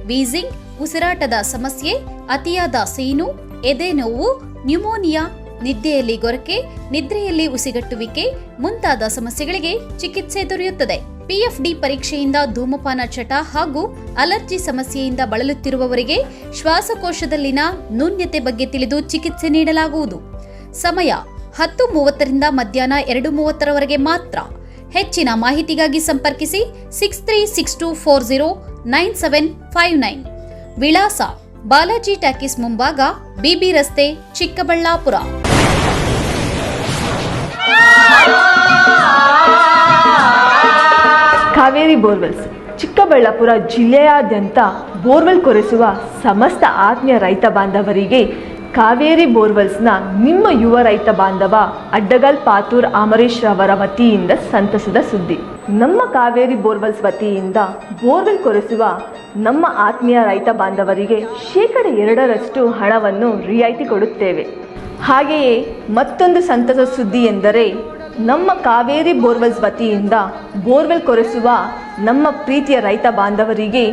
ವೀಸಿಂಗ್, ಉಸಿರಾಟದ ಸಮಸ್ಯೆ, ಅತಿಯಾದ ಸೀನು, ಎದೆ ನೋವು, ನ್ಯೂಮೋನಿಯಾ, ನಿದ್ದೆಯಲ್ಲಿ ಗೊರಕೆ, ನಿದ್ರೆಯಲ್ಲಿ ಉಸಿಗಟ್ಟುವಿಕೆ ಮುಂತಾದ ಸಮಸ್ಯೆಗಳಿಗೆ ಚಿಕಿತ್ಸೆ ದೊರೆಯುತ್ತದೆ. PFD ಪರೀಕ್ಷೆಯಿಂದ ಧೂಮಪಾನ ಚಟ ಹಾಗೂ ಅಲರ್ಜಿ ಸಮಸ್ಯೆಯಿಂದ ಬಳಲುತ್ತಿರುವವರಿಗೆ ಶ್ವಾಸಕೋಶದಲ್ಲಿನ ನ್ಯೂನ್ಯತೆ ಬಗ್ಗೆ ತಿಳಿದು ಚಿಕಿತ್ಸೆ ನೀಡಲಾಗುವುದು. ಸಮಯ 10:30ರಿಂದ ಮಧ್ಯಾಹ್ನ 2:30ರವರೆಗೆ ಮಾತ್ರ. ಹೆಚ್ಚಿನ ಮಾಹಿತಿಗಾಗಿ ಸಂಪರ್ಕಿಸಿ 6362409759. ವಿಳಾಸ ಬಾಲಾಜಿ ಟ್ಯಾಕೀಸ್ ಮುಂಭಾಗ, BB ರಸ್ತೆ, ಚಿಕ್ಕಬಳ್ಳಾಪುರ. ಕಾವೇರಿ ಬೋರ್ವೆಲ್ಸ್ ಚಿಕ್ಕಬಳ್ಳಾಪುರ ಜಿಲ್ಲೆಯಾದ್ಯಂತ ಬೋರ್ವೆಲ್ ಕೊರೆಸುವ ಸಮಸ್ತ ಆತ್ಮೀಯ ರೈತ ಬಾಂಧವರಿಗೆ ಕಾವೇರಿ ಬೋರ್ವೆಲ್ಸ್ನ ನಿಮ್ಮ ಯುವ ರೈತ ಬಾಂಧವ ಅಡ್ಡಗಲ್ ಪಾತೂರ್ ಅಮರೀಶ್ ರವರ ವತಿಯಿಂದ ಸಂತಸದ ಸುದ್ದಿ. ನಮ್ಮ ಕಾವೇರಿ ಬೋರ್ವೆಲ್ಸ್ ವತಿಯಿಂದ ಬೋರ್ವೆಲ್ ಕೊರೆಸುವ ನಮ್ಮ ಆತ್ಮೀಯ ರೈತ ಬಾಂಧವರಿಗೆ 2% ಹಣವನ್ನು ರಿಯಾಯಿತಿ ಕೊಡುತ್ತೇವೆ. ಹಾಗೆಯೇ ಮತ್ತೊಂದು ಸಂತಸ ಸುದ್ದಿ ಎಂದರೆ, ನಮ್ಮ ಕಾವೇರಿ ಬೋರ್ವೆಲ್ಸ್ ವತಿಯಿಂದ ಬೋರ್ವೆಲ್ ಕೊರೆಸುವ ನಮ್ಮ ಪ್ರೀತಿಯ ರೈತ ಬಾಂಧವರಿಗೆ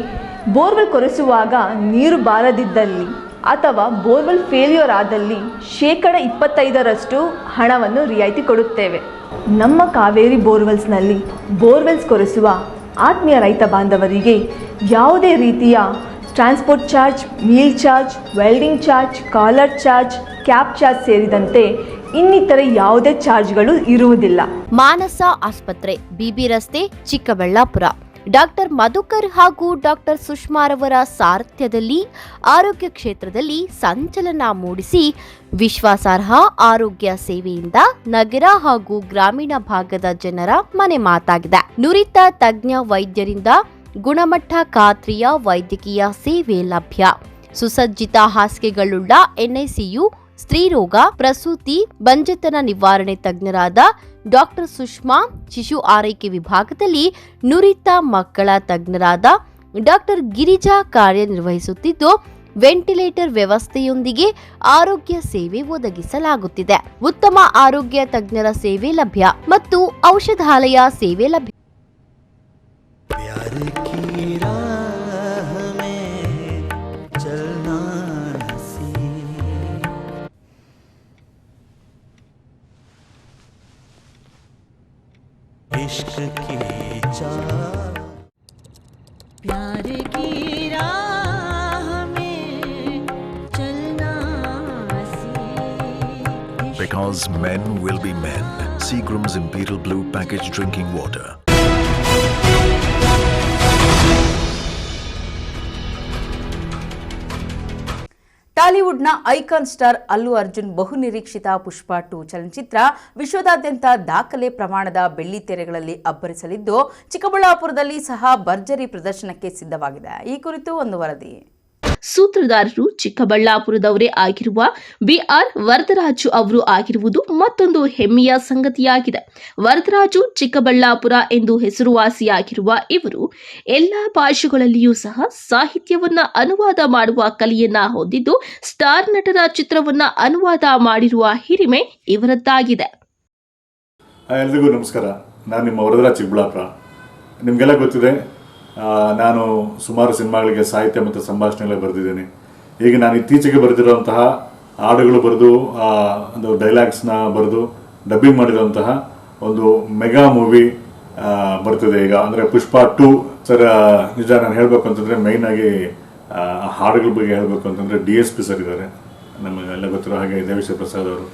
ಬೋರ್ವೆಲ್ ಕೊರೆಸುವಾಗ ನೀರು ಬಾರದಿದ್ದಲ್ಲಿ ಅಥವಾ ಬೋರ್ವೆಲ್ ಫೇಲ್ಯೂರ್ ಆದಲ್ಲಿ 25% ಹಣವನ್ನು ರಿಯಾಯಿತಿ ಕೊಡುತ್ತೇವೆ. ನಮ್ಮ ಕಾವೇರಿ ಬೋರ್ವೆಲ್ಸ್ನಲ್ಲಿ ಬೋರ್ವೆಲ್ಸ್ ಕೊರೆಸುವ ಆತ್ಮೀಯ ರೈತ ಬಾಂಧವರಿಗೆ ಯಾವುದೇ ರೀತಿಯ transport charge, meal charge, welding charge, collar charge, cab charge ಸೇರಿದಂತೆ ಇನ್ನಿತರ ಯಾವುದೇ ಚಾರ್ಜ್ಗಳು ಇರುವುದಿಲ್ಲ. ಮಾನಸ ಆಸ್ಪತ್ರೆ, BB ರಸ್ತೆ, ಚಿಕ್ಕಬಳ್ಳಾಪುರ. ಡಾಕ್ಟರ್ ಮಧುಕರ್ ಹಾಗೂ ಡಾಕ್ಟರ್ ಸುಷ್ಮಾರವರ ಸಾರಥ್ಯದಲ್ಲಿ ಆರೋಗ್ಯ ಕ್ಷೇತ್ರದಲ್ಲಿ ಸಂಚಲನ ಮೂಡಿಸಿ ವಿಶ್ವಾಸಾರ್ಹ ಆರೋಗ್ಯ ಸೇವೆಯಿಂದ ನಗರ ಹಾಗೂ ಗ್ರಾಮೀಣ ಭಾಗದ ಜನರ ಮನೆ ಮಾತಾಗಿದೆ. ನುರಿತ ತಜ್ಞ ವೈದ್ಯರಿಂದ ಗುಣಮಟ್ಟ ಖಾತ್ರಿಯ ವೈದ್ಯಕೀಯ ಸೇವೆ ಲಭ್ಯ. ಸುಸಜ್ಜಿತ ಹಾಸಿಗೆಗಳುಳ್ಳ NICU, ಸ್ತ್ರೀರೋಗ, ಪ್ರಸೂತಿ, ಬಂಜೆತನ ನಿವಾರಣೆ ತಜ್ಞರಾದ ಡಾಕ್ಟರ್ ಸುಷ್ಮಾ, ಶಿಶು ಆರೈಕೆ ವಿಭಾಗದಲ್ಲಿ ನುರಿತ ಮಕ್ಕಳ ತಜ್ಞರಾದ ಡಾಕ್ಟರ್ ಗಿರಿಜಾ ಕಾರ್ಯನಿರ್ವಹಿಸುತ್ತಿದ್ದು, ವೆಂಟಿಲೇಟರ್ ವ್ಯವಸ್ಥೆಯೊಂದಿಗೆ ಆರೋಗ್ಯ ಸೇವೆ ಒದಗಿಸಲಾಗುತ್ತಿದೆ. ಉತ್ತಮ ಆರೋಗ್ಯ ತಜ್ಞರ ಸೇವೆ ಲಭ್ಯ ಮತ್ತು ಔಷಧಾಲಯ ಸೇವೆ ಲಭ್ಯ. इश्क की चाह प्यार की राह में चलना Because men will be men. Seagram's Imperial Blue packaged drinking water. ಟಾಲಿವುಡ್ನ ಐಕಾನ್ ಸ್ಟಾರ್ ಅಲ್ಲು ಅರ್ಜುನ್ ಬಹುನಿರೀಕ್ಷಿತ ಪುಷ್ಪ 2 ಚಲನಚಿತ್ರ ವಿಶ್ವದಾದ್ಯಂತ ದಾಖಲೆ ಪ್ರಮಾಣದ ಬೆಳ್ಳಿ ತೆರೆಗಳಲ್ಲಿ ಅಬ್ಬರಿಸಲಿದ್ದು ಚಿಕ್ಕಬಳ್ಳಾಪುರದಲ್ಲಿ ಸಹ ಭರ್ಜರಿ ಪ್ರದರ್ಶನಕ್ಕೆ ಸಿದ್ಧವಾಗಿದೆ. ಈ ಕುರಿತು ಒಂದು ವರದಿ. ಸೂತ್ರಧಾರರು ಚಿಕ್ಕಬಳ್ಳಾಪುರದವರೇ ಆಗಿರುವ ಬಿಆರ್ ವರದರಾಜು ಅವರು ಆಗಿರುವುದು ಮತ್ತೊಂದು ಹೆಮ್ಮೆಯ ಸಂಗತಿಯಾಗಿದೆ. ವರದರಾಜು ಚಿಕ್ಕಬಳ್ಳಾಪುರ ಎಂದು ಹೆಸರುವಾಸಿಯಾಗಿರುವ ಇವರು ಎಲ್ಲಾ ಭಾಷೆಗಳಲ್ಲಿಯೂ ಸಹ ಸಾಹಿತ್ಯವನ್ನ ಅನುವಾದ ಮಾಡುವ ಕಲೆಯನ್ನ ಹೊಂದಿದ್ದು ಸ್ಟಾರ್ ನಟರ ಚಿತ್ರವನ್ನ ಅನುವಾದ ಮಾಡಿರುವ ಹಿರಿಮೆ ಇವರದ್ದಾಗಿದೆ. ಎಲ್ರಿಗೂ ನಮಸ್ಕಾರ. ನಾನು ನಿಮ್ಮ ವರದರಾಜ್ ಚಿಕ್ಕಬಳ್ಳಾಪುರ. ನಿಮಗೆಲ್ಲ ಗೊತ್ತಿದೆ, ನಾನು ಸುಮಾರು ಸಿನಿಮಾಗಳಿಗೆ ಸಾಹಿತ್ಯ ಮತ್ತು ಸಂಭಾಷಣೆಗಳ ಬರೆದಿದ್ದೇನೆ. ಈಗ ನಾನು ಇತ್ತೀಚೆಗೆ ಬರೆದಿರುವಂತಹ ಹಾಡುಗಳು ಬರೆದು ಒಂದು ಡೈಲಾಗ್ಸ್ನ ಬರೆದು ಡಬ್ಬಿಂಗ್ ಮಾಡಿರುವಂತಹ ಒಂದು ಮೆಗಾ ಮೂವಿ ಬರ್ತಿದೆ ಈಗ, ಅಂದರೆ ಪುಷ್ಪ 2. ಸರ್, ನಿಜ ನಾನು ಹೇಳಬೇಕು ಅಂತಂದರೆ ಮೇಯ್ನಾಗಿ ಹಾಡುಗಳ ಬಗ್ಗೆ ಹೇಳಬೇಕು ಅಂತಂದರೆ DSP ಸರ್ ಇದ್ದಾರೆ, ನಮಗೆಲ್ಲ ಗೊತ್ತಿರೋ ಹಾಗೆ ದೇವಿಶ್ರೀ ಪ್ರಸಾದ್ ಅವರು.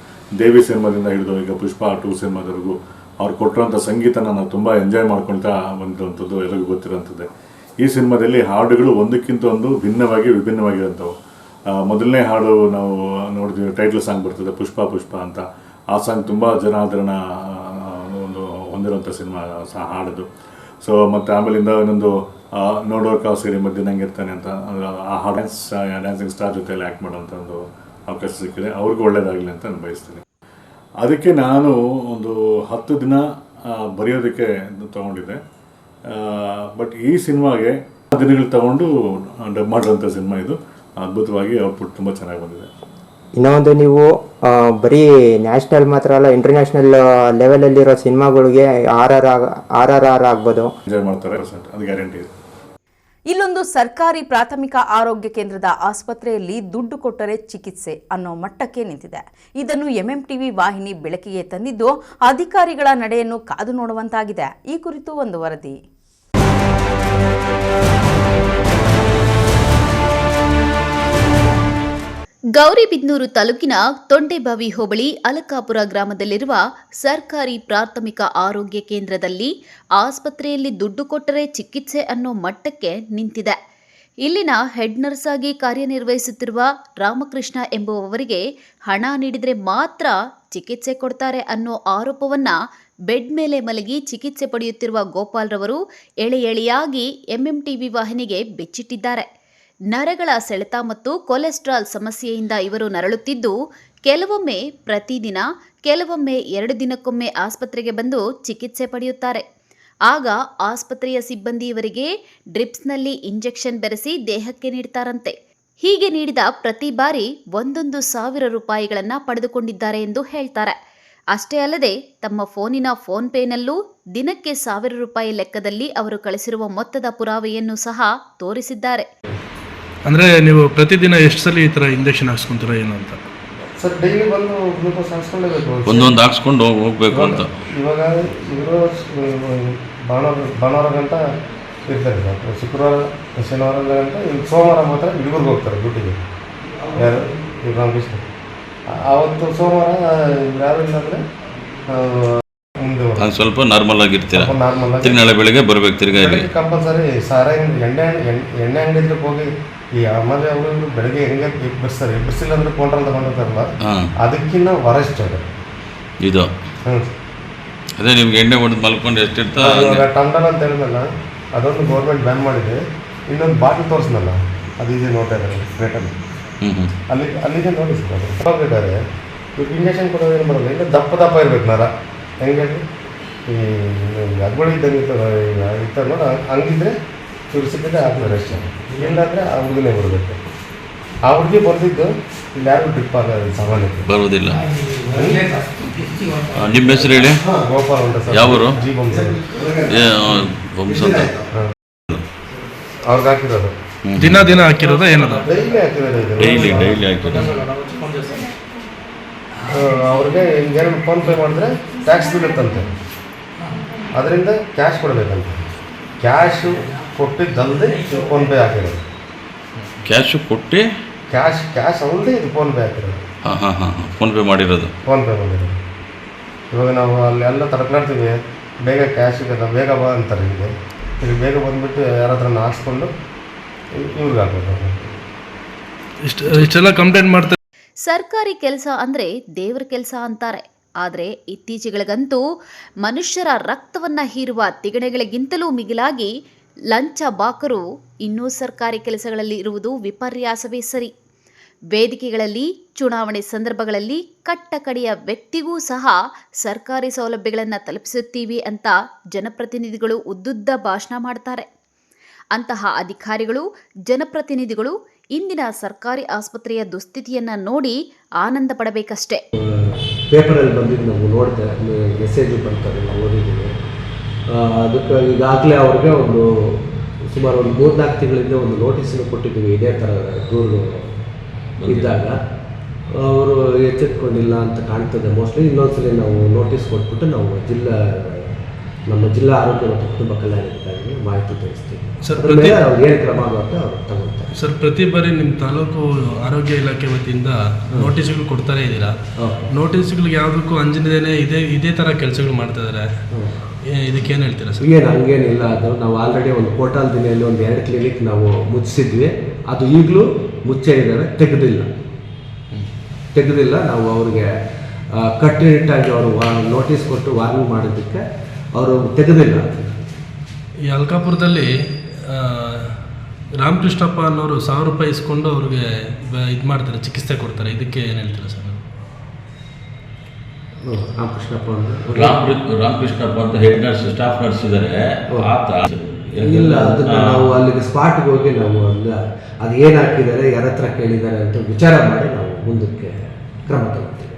ದೇವಿ ಸಿನಿಮಾದಿಂದ ಹಿಡಿದು ಈಗ ಪುಷ್ಪ 2 ಸಿನಿಮಾದವರೆಗೂ ಅವ್ರು ಕೊಟ್ಟಿರೋಂಥ ಸಂಗೀತನ ನಾವು ತುಂಬ ಎಂಜಾಯ್ ಮಾಡ್ಕೊಳ್ತಾ ಬಂದಿರುವಂಥದ್ದು ಎಲ್ಲರಿಗೂ ಗೊತ್ತಿರೋಂಥದ್ದೇ. ಈ ಸಿನಿಮಾದಲ್ಲಿ ಹಾಡುಗಳು ಒಂದಕ್ಕಿಂತ ಒಂದು ವಿಭಿನ್ನವಾಗಿರೋಂಥವು. ಮೊದಲನೇ ಹಾಡು ನಾವು ನೋಡಿದ್ವಿ, ಟೈಟಲ್ ಸಾಂಗ್ ಬರ್ತದೆ ಪುಷ್ಪ ಪುಷ್ಪ ಅಂತ. ಆ ಸಾಂಗ್ ತುಂಬ ಜನಾದರಣ ಒಂದು ಹೊಂದಿರೋಂಥ ಸಿನಿಮಾ ಹಾಡೋದು. ಸೊ ಮತ್ತು ಆಮೇಲಿಂದ ಇನ್ನೊಂದು ನೋಡೋರ್ ಕಾವು ಸೇರಿ ಮಧ್ಯೆ ನಂಗಿರ್ತಾನೆ ಅಂತ, ಅಂದರೆ ಆ ಹಾಡು ಡ್ಯಾನ್ಸಿಂಗ್ ಸ್ಟಾರ್ ಜೊತೆಯಲ್ಲಿ ಆ್ಯಕ್ಟ್ ಮಾಡೋಂಥ ಒಂದು ಅವಕಾಶ ಸಿಕ್ಕಿದೆ. ಅವ್ರಿಗೂ ಒಳ್ಳೇದಾಗಲಿ ಅಂತ ನಾನು ಬಯಸ್ತೀನಿ. ಅದಕ್ಕೆ ನಾನು ಒಂದು 10 ದಿನ ಬರೆಯೋದಕ್ಕೆ ತೊಗೊಂಡಿದ್ದೆ. ಬಟ್ ಈ ಸಿನಿಮಾಗೆ ದಿನಗಳು ತಗೊಂಡು ಡಬ್ ಮಾಡಿರೋಂಥ ಸಿನಿಮಾ ಇದು. ಅದ್ಭುತವಾಗಿ ಔಟ್ಪುಟ್ ತುಂಬ ಚೆನ್ನಾಗಿ ಬಂದಿದೆ. ಇನ್ನೊಂದು, ನೀವು ಬರೀ ನ್ಯಾಷನಲ್ ಮಾತ್ರ ಅಲ್ಲ, ಇಂಟರ್ನ್ಯಾಷನಲ್ ಲೆವೆಲಲ್ಲಿರೋ ಸಿನಿಮಾಗಳಿಗೆ RRR ಆಗ್ಬೋದು, ಎಂಜಾಯ್ ಮಾಡ್ತಾರೆ, ಅದು ಗ್ಯಾರಂಟಿ ಇದೆ. ಇಲ್ಲೊಂದು ಸರ್ಕಾರಿ ಪ್ರಾಥಮಿಕ ಆರೋಗ್ಯ ಕೇಂದ್ರದ ಆಸ್ಪತ್ರೆಯಲ್ಲಿ ದುಡ್ಡು ಕೊಟ್ಟರೆ ಚಿಕಿತ್ಸೆ ಅನ್ನೋ ಮಟ್ಟಕ್ಕೆ ನಿಂತಿದೆ. ಇದನ್ನು MMTV ವಾಹಿನಿ ಬೆಳಕಿಗೆ ತಂದಿದ್ದು ಅಧಿಕಾರಿಗಳ ನಡೆಯನ್ನು ಕಾದು ನೋಡುವಂತಾಗಿದೆ. ಈ ಕುರಿತು ಒಂದು ವರದಿ. ಗೌರಿಬಿದನೂರು ತಾಲೂಕಿನ ತೊಂಡೆಬಾವಿ ಹೋಬಳಿ ಅಲಕಾಪುರ ಗ್ರಾಮದಲ್ಲಿರುವ ಸರ್ಕಾರಿ ಪ್ರಾಥಮಿಕ ಆರೋಗ್ಯ ಕೇಂದ್ರದಲ್ಲಿ ಆಸ್ಪತ್ರೆಯಲ್ಲಿ ದುಡ್ಡು ಕೊಟ್ಟರೆ ಚಿಕಿತ್ಸೆ ಅನ್ನೋ ಮಟ್ಟಕ್ಕೆ ನಿಂತಿದೆ. ಇಲ್ಲಿನ ಹೆಡ್ ನರ್ಸ್ ಆಗಿ ಕಾರ್ಯನಿರ್ವಹಿಸುತ್ತಿರುವ ರಾಮಕೃಷ್ಣ ಎಂಬುವವರಿಗೆ ಹಣ ನೀಡಿದರೆ ಮಾತ್ರ ಚಿಕಿತ್ಸೆ ಕೊಡ್ತಾರೆ ಅನ್ನೋ ಆರೋಪವನ್ನ ಬೆಡ್ ಮೇಲೆ ಮಲಗಿ ಚಿಕಿತ್ಸೆ ಪಡೆಯುತ್ತಿರುವ ಗೋಪಾಲ್ರವರು ಎಳೆಯಾಗಿ MMTV ವಾಹಿನಿಗೆ ಬಿಚ್ಚಿಟ್ಟಿದ್ದಾರೆ. ನರಗಳ ಸೆಳೆತ ಮತ್ತು ಕೊಲೆಸ್ಟ್ರಾಲ್ ಸಮಸ್ಯೆಯಿಂದ ಇವರು ನರಳುತ್ತಿದ್ದು, ಕೆಲವೊಮ್ಮೆ ಪ್ರತಿದಿನ, ಕೆಲವೊಮ್ಮೆ 2 ದಿನಕ್ಕೊಮ್ಮೆ ಆಸ್ಪತ್ರೆಗೆ ಬಂದು ಚಿಕಿತ್ಸೆ ಪಡೆಯುತ್ತಾರೆ. ಆಗ ಆಸ್ಪತ್ರೆಯ ಸಿಬ್ಬಂದಿ ಇವರಿಗೆ ಡ್ರಿಪ್ಸ್ನಲ್ಲಿ ಇಂಜೆಕ್ಷನ್ ಬೆರೆಸಿ ದೇಹಕ್ಕೆ ನೀಡ್ತಾರಂತೆ. ಹೀಗೆ ನೀಡಿದ ಪ್ರತಿ ಬಾರಿ 1,100,000 ರೂಪಾಯಿಗಳನ್ನು ಪಡೆದುಕೊಂಡಿದ್ದಾರೆ ಎಂದು ಹೇಳ್ತಾರೆ. ಅಷ್ಟೇ ಅಲ್ಲದೆ ತಮ್ಮ ಫೋನಿನ ಫೋನ್ ಪೇನಲ್ಲೂ ದಿನಕ್ಕೆ 1,000 ರೂಪಾಯಿ ಲೆಕ್ಕದಲ್ಲಿ ಅವರು ಕಳಿಸಿರುವ ಮೊತ್ತದ ಪುರಾವೆಯನ್ನು ಸಹ ತೋರಿಸಿದ್ದಾರೆ. ಅಂದರೆ ನೀವು ಪ್ರತಿದಿನ ಎಷ್ಟು ಸಲ ಈ ಥರ ಇಂಜೆಕ್ಷನ್ ಹಾಕ್ಸ್ಕೊಂತೀರಾ ಏನು ಅಂತ? ಸರ್, ಡೈಲಿ ಬಂದು ಗ್ಲೂಕೋಸ್ ಹಾಕ್ಸ್ಕೊಳ್ಳೇಬೇಕು, ಒಂದೊಂದು ಹಾಕ್ಸ್ಕೊಂಡು ಹೋಗ್ಬೇಕು ಅಂತ. ಇವಾಗ ಇವರು ಭಾನುವಾರ ಗಂಟ ಇರ್ತಾರೆ ಸರ್, ಶುಕ್ರವಾರ ಶನಿವಾರ ಗಂಟ ಸೋಮವಾರ ಮಾತ್ರ ಹುಡುಗರಿಗೆ ಹೋಗ್ತಾರೆ ಡ್ಯೂಟಿಗೆ. ಯಾರು ಈಗ ರಾಮಕೃಷ್ಣ ಆವತ್ತು ಸೋಮವಾರ ಯಾರು ಇಲ್ಲಾಂದರೆ ಸ್ವಲ್ಪ ನಾರ್ಮಲ್ ಆಗಿರ್ತೀರ, ನಾಳೆ ಬೆಳಿಗ್ಗೆ ಬರ್ಬೇಕು ತಿರ್ಗಾ ಇಲ್ಲಿ ಕಂಪಲ್ಸರಿ. ಸಾರ ಎಣ್ಣೆ ಅಂಗಡಿ ಹೋಗಿ ಈ ಆಮೇಲೆ ಅವರು ಬೆಳಗ್ಗೆ ಹೆಂಗೆ ಎಬ್ಬರಿಸ್ತಾರೆ, ಎಬ್ಬರಿಸಿಲ್ಲ ಅಂದ್ರೆ ಕೌಂಟ್ರಲ್ಲಿ ತಗೊಂಡಿರ್ತಾರಲ್ಲ, ಅದಕ್ಕಿಂತ ವರಸ್ಟ್ ಅದು ಇದು. ಅದೇ ನಿಮ್ಗೆ ಎಣ್ಣೆ ಹೊಡೆದು ಮಲ್ಕೊಂಡು ಎಷ್ಟಿರ್ತಾ ಟಂಡಲ್ ಅಂತ ಹೇಳಿದ್ನಲ್ಲ, ಅದೊಂದು ಗೌರ್ಮೆಂಟ್ ಬ್ಯಾನ್ ಮಾಡಿದೆ. ಇನ್ನೊಂದು ಬಾಟ್ಲ್ ತೋರಿಸ್ನಲ್ಲ, ಅದು ಇದೆ ನೋಡ್ತಾ ಇದ್ದಾರೆ ರೇಟಲ್ಲಿ, ಅಲ್ಲಿಗೆ ನೋಡಿ ಹೋಗಿದ್ದಾರೆ. ಇವಾಗ ಇಂಜೆಕ್ಷನ್ ಕೊಡೋದೇನು ಬರೋಲ್ಲ, ಇಲ್ಲ ದಪ್ಪ ಇರ್ಬೇಕು ನರ. ಹೆಂಗೆ ಈ ಅಗ್ಗಳು ಇದ್ದಂಗೆ ಇರ್ತಾರೆ ನೋಡಿ, ಹಂಗಿದ್ರೆ ಸುರಿಸಿದ್ರೆ ಆಗ್ತಾರೆ ಅಷ್ಟೇ. ಇಲ್ಲಾಂದರೆ ಆ ಹುಡುಗನೇ ಬರಬೇಕು. ಆ ಹುಡುಗಿ ಬರ್ತಿದ್ದು ಇಲ್ಲಿ ಯಾರು ಡ್ರಿಪ್ ಆಗೋದು ಸಾಮಾನ್ಯತೆ ಬರುವುದಿಲ್ಲ. ನಿಮ್ಮ ಹೆಸರು ಹೇಳಿ? ಗೋಪಾಲ್ ಅಂತ ಸರ್. ಯಾವರು? ಜಿ ಬಂಸ ಅವ್ರಿಗೆ ಹಾಕಿರೋದು. ದಿನ ಹಾಕಿರೋದು ಏನದು? ಡೈಲಿ ಹಾಕಿರೋದು. ಡೈಲಿ ಹಾಕಿರೋದು. ಅವ್ರಿಗೆ ಹಿಂಗೇನು ಫೋನ್ ಪೇ ಮಾಡಿದ್ರೆ ಟ್ಯಾಕ್ಸ್ ಬೀಳುತ್ತಂತೆ. ಅದರಿಂದ ಕ್ಯಾಶ್ ಕೊಡಬೇಕಂತ. ಕ್ಯಾಶು ಕೊಟ್ಟಿದ್ದಲ್ಲದೆ ಫೋನ್ಪೇ ಹಾಕಿರೋದು. ಕ್ಯಾಶು ಕೊಟ್ಟು ಕ್ಯಾಶ್ ಅಲ್ಲದೆ ಇದು ಫೋನ್ಪೇ ಹಾಕಿರೋದು. ಫೋನ್ಪೇ ಮಾಡಿರೋದು. ಇವಾಗ ನಾವು ಅಲ್ಲೆಲ್ಲ ತಡ್ಕೊಳ್ತೀವಿ, ಬೇಗ ಕ್ಯಾಶ್ ಇದೆ ಬೇಗ ಬಾ ಅಂತಾರೆ. ಈಗ ಬೇಗ ಬಂದುಬಿಟ್ಟು ಯಾರ ಹತ್ರ ಹಾಕ್ಸ್ಕೊಂಡು ಇವ್ರಿಗೆ ಹಾಕ್ಬೇಕು. ಇಷ್ಟೆಲ್ಲ ಕಂಪ್ಲೇಂಟ್ ಮಾಡ್ತಾರೆ. ಸರ್ಕಾರಿ ಕೆಲಸ ಅಂದರೆ ದೇವರ ಕೆಲಸ ಅಂತಾರೆ. ಆದರೆ ಇತ್ತೀಚೆಗಳಿಗಂತೂ ಮನುಷ್ಯರ ರಕ್ತವನ್ನ ಹೀರುವ ತಿಗಣೆಗಳಿಗಿಂತಲೂ ಮಿಗಿಲಾಗಿ ಲಂಚ ಬಾಕರು ಇನ್ನೂ ಸರ್ಕಾರಿ ಕೆಲಸಗಳಲ್ಲಿ ಇರುವುದು ವಿಪರ್ಯಾಸವೇ ಸರಿ. ವೇದಿಕೆಗಳಲ್ಲಿ, ಚುನಾವಣೆ ಸಂದರ್ಭಗಳಲ್ಲಿ ಕಟ್ಟಕಡೆಯ ವ್ಯಕ್ತಿಗೂ ಸಹ ಸರ್ಕಾರಿ ಸೌಲಭ್ಯಗಳನ್ನು ತಲುಪಿಸುತ್ತೀವಿ ಅಂತ ಜನಪ್ರತಿನಿಧಿಗಳು ಉದ್ದುದ್ದ ಭಾಷಣ ಮಾಡ್ತಾರೆ. ಅಂತಹ ಅಧಿಕಾರಿಗಳು, ಜನಪ್ರತಿನಿಧಿಗಳು ಇಂದಿನ ಸರ್ಕಾರಿ ಆಸ್ಪತ್ರೆಯ ದುಸ್ಥಿತಿಯನ್ನು ನೋಡಿ ಆನಂದ ಪಡಬೇಕಷ್ಟೇ. ಪೇಪರಲ್ಲಿ ಬಂದಿದ್ದು ನಾವು ನೋಡಿದೆ, ಮೆಸೇಜು ಬರ್ತಾರೆ, ನಾವು ಓದಿದ್ದೀವಿ. ಅದಕ್ಕೆ ಈಗಾಗಲೇ ಅವ್ರಿಗೆ ಸುಮಾರು 3-4 ತಿಂಗಳಿಂದ ಒಂದು ನೋಟಿಸನ್ನು ಕೊಟ್ಟಿದ್ದೀವಿ. ಇದೇ ಥರ ದೂರು ಇದ್ದಾಗ ಅವರು ಎಚ್ಚೆತ್ಕೊಂಡಿಲ್ಲ ಅಂತ ಕಾಣ್ತದೆ. ಮೋಸ್ಟ್ಲಿ ಇನ್ನೊಂದ್ಸಲಿ ನಾವು ನೋಟಿಸ್ ಕೊಟ್ಬಿಟ್ಟು ನಾವು ನಮ್ಮ ಜಿಲ್ಲಾ ಆರೋಗ್ಯ ಮತ್ತು ಕುಟುಂಬ ಕಲ್ಯಾಣಾಧಿಕಾರಿಗೆ ಮಾಹಿತಿ ತಿಳಿಸ್ತೀವಿ. ಸರ್, ಅವ್ರು ಏನು ಕ್ರಮ ಆಗುತ್ತೆ ಅವ್ರು ತಗೊಳ್ತಾರೆ. ಸರ್, ಪ್ರತಿ ಬಾರಿ ನಿಮ್ಮ ತಾಲೂಕು ಆರೋಗ್ಯ ಇಲಾಖೆ ವತಿಯಿಂದ ನೋಟಿಸ್ಗಳು ಕೊಡ್ತಾನೆ ಇದ್ದೀರಾ. ನೋಟಿಸ್ಗಳಿಗೆ ಯಾವುದಕ್ಕೂ ಅಂಜದೇನೆ ಇದೇ ಥರ ಕೆಲಸಗಳು ಮಾಡ್ತಾ ಇದ್ದಾರೆ. ಇದಕ್ಕೇನು ಹೇಳ್ತೀರಾ ಸರ್? ಏನು ಹಂಗೇನಿಲ್ಲ. ಅದು ನಾವು ಆಲ್ರೆಡಿ ಒಂದು ಕೋಟಾಲ್ ದಿನೆಯಲ್ಲಿ 2 ಕ್ಲಿನಿಕ್ ನಾವು ಮುಚ್ಚಿಸಿದ್ವಿ. ಅದು ಈಗಲೂ ಮುಚ್ಚೇ ಇದ್ದಾವೆ, ತೆಗೆದಿಲ್ಲ. ನಾವು ಅವ್ರಿಗೆ ಕಟ್ಟುನಿಟ್ಟಾಗಿ ಅವರು ನೋಟಿಸ್ ಕೊಟ್ಟು ವಾರ್ನಿಂಗ್ ಮಾಡೋದಕ್ಕೆ ಅವರು ತೆಗೆದಿಲ್ಲ. ಈ ಅಲ್ಕಾಪುರದಲ್ಲಿ ರಾಮಕೃಷ್ಣಪ್ಪ ಅನ್ನೋರು 1000 ರೂಪಾಯಿ ಇಸ್ಕೊಂಡು ಅವ್ರಿಗೆ ಇದು ಮಾಡ್ತಾರೆ, ಚಿಕಿತ್ಸೆ ಕೊಡ್ತಾರೆ. ಇದಕ್ಕೆ ಏನು ಹೇಳ್ತೀರಾ ಸರ್? ರಾಮಕೃಷ್ಣಪ್ಪ ಅಂತ ಹೆಡ್ ನರ್ಸ್, ಸ್ಟಾಫ್ ನರ್ಸ್ ಇದ್ದಾರೆ. ಇಲ್ಲ, ಅದನ್ನು ನಾವು ಅಲ್ಲಿಗೆ ಸ್ಪಾಟ್ಗೆ ಹೋಗಿ ನಾವು ಅದು ಏನು ಹಾಕಿದ್ದಾರೆ, ಯಾರ ಹತ್ರ ಕೇಳಿದ್ದಾರೆ ಅಂತ ವಿಚಾರ ಮಾಡಿ ನಾವು ಮುಂದಕ್ಕೆ ಕ್ರಮ ತಗೊಳ್ತೀವಿ.